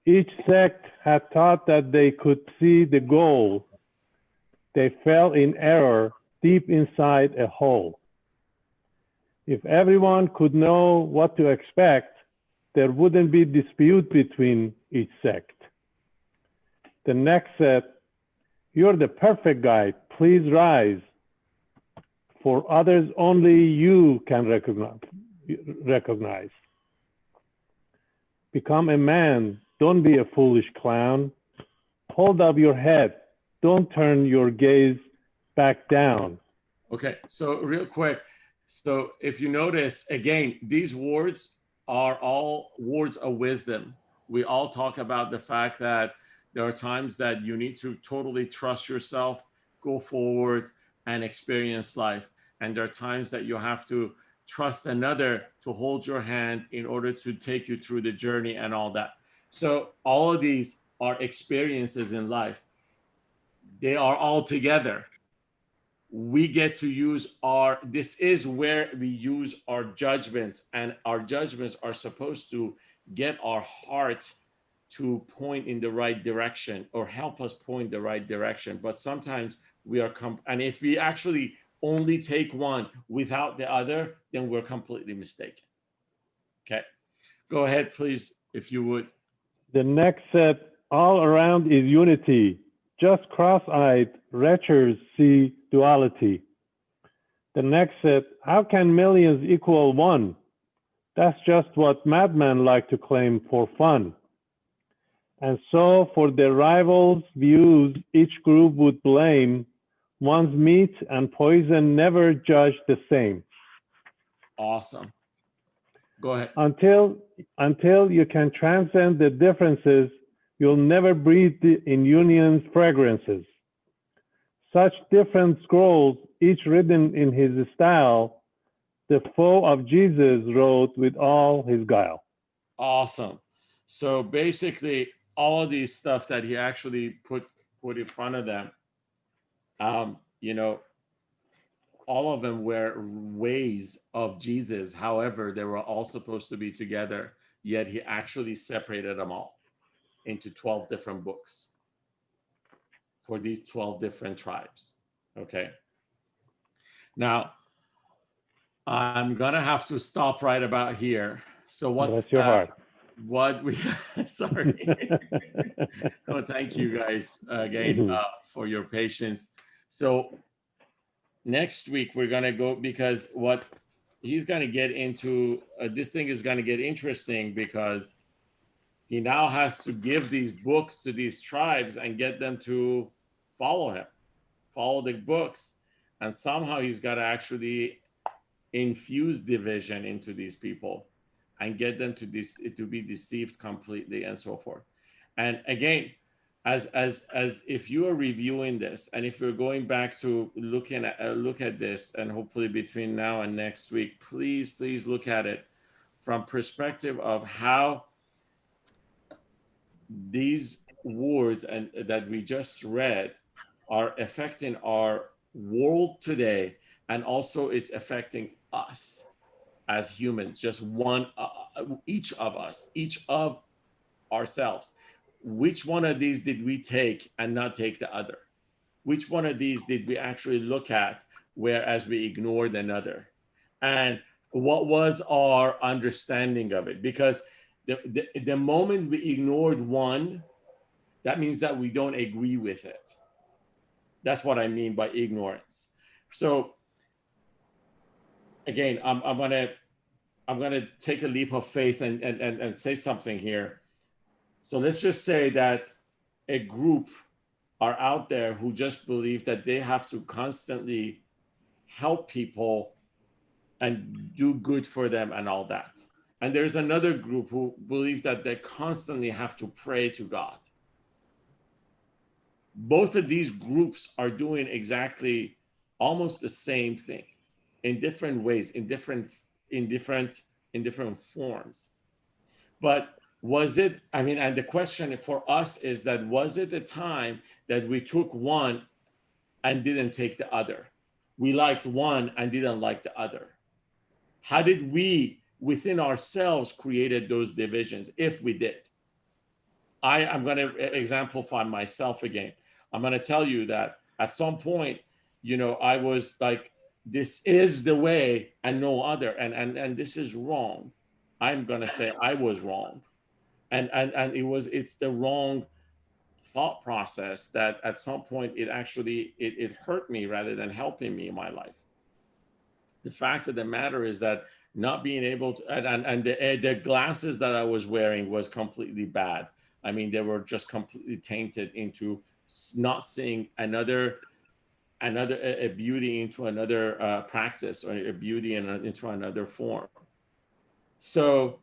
Each sect had thought that they could see the goal. They fell in error deep inside a hole. If everyone could know what to expect, there wouldn't be dispute between each sect. The next said, you're the perfect guide, please rise. For others, only you can recognize. Become a man, don't be a foolish clown. Hold up your head, don't turn your gaze back down. Okay, so real quick. So if you notice, again, these words are all words of wisdom. We all talk about the fact that there are times that you need to totally trust yourself, go forward and experience life. And there are times that you have to trust another to hold your hand in order to take you through the journey and all that. So all of these are experiences in life. They are all together. We get to use this is where we use our judgments, and our judgments are supposed to get our heart to point in the right direction or help us point the right direction. But sometimes we are, and if we actually only take one without the other, then we're completely mistaken. Okay, go ahead, please, if you would. The next set, all around is unity. Just cross-eyed wretches see duality. The next said, how can millions equal one? That's just what madmen like to claim for fun. And so for their rivals' views, each group would blame. One's meat and poison never judged the same. Awesome. Go ahead. Until you can transcend the differences, you'll never breathe in union's fragrances. Such different scrolls, each written in his style, the foe of Jesus wrote with all his guile. Awesome. So basically, all of these stuff that he actually put in front of them, you know, all of them were ways of Jesus. However, they were all supposed to be together, yet he actually separated them all into 12 different books for these 12 different tribes. Okay. Now, I'm gonna have to stop right about here. So Bless your heart. What we sorry. Oh, thank you guys again for your patience. So next week we're gonna go, because what he's gonna get into, this thing is gonna get interesting, because he now has to give these books to these tribes and get them to follow him, follow the books. And somehow he's got to actually infuse division into these people and get them to be deceived completely and so forth. And again, as if you are reviewing this, and if you're going back to look at this, and hopefully between now and next week, please look at it from perspective of how these words and that we just read are affecting our world today, and also it's affecting us as humans, just one, each of us, each of ourselves. Which one of these did we take and not take the other? Which one of these did we actually look at, whereas we ignored another? And what was our understanding of it? Because the moment we ignored one, that means that we don't agree with it. That's what I mean by ignorance. So again, I'm gonna take a leap of faith and say something here. So let's just say that a group are out there who just believe that they have to constantly help people and do good for them and all that. And there's another group who believe that they constantly have to pray to God. Both of these groups are doing exactly almost the same thing in different ways, in different forms. But was it, I mean, and the question for us is that, was it the time that we took one and didn't take the other? We liked one and didn't like the other. How did we within ourselves created those divisions, if we did? I'm going to exemplify myself again. I'm going to tell you that at some point, I was like, this is the way and no other, and this is wrong. I'm going to say I was wrong. And it's the wrong thought process that at some point it hurt me rather than helping me in my life. The fact of the matter is that not being able to, and the glasses that I was wearing was completely bad. I mean, they were just completely tainted into not seeing another a beauty into another practice, or a beauty into another form. So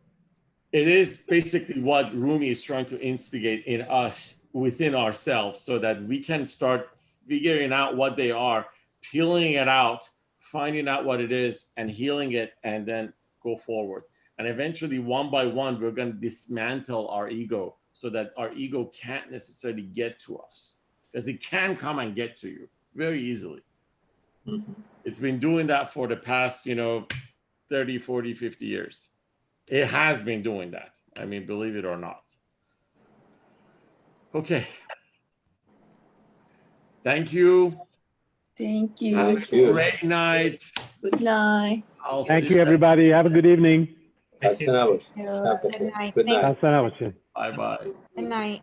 it is basically what Rumi is trying to instigate in us, within ourselves, so that we can start figuring out what they are, peeling it out, finding out what it is, and healing it, and then go forward. And eventually, one by one, we're going to dismantle our ego, so that our ego can't necessarily get to us, because it can come and get to you very easily. Mm-hmm. It's been doing that for the past, 30, 40, 50 years. It has been doing that. I mean, believe it or not. Okay. Thank you. Thank you. Have a great night. Good night. Thank you, everybody. Have a good evening. Good night. Good night. Bye-bye. Good night.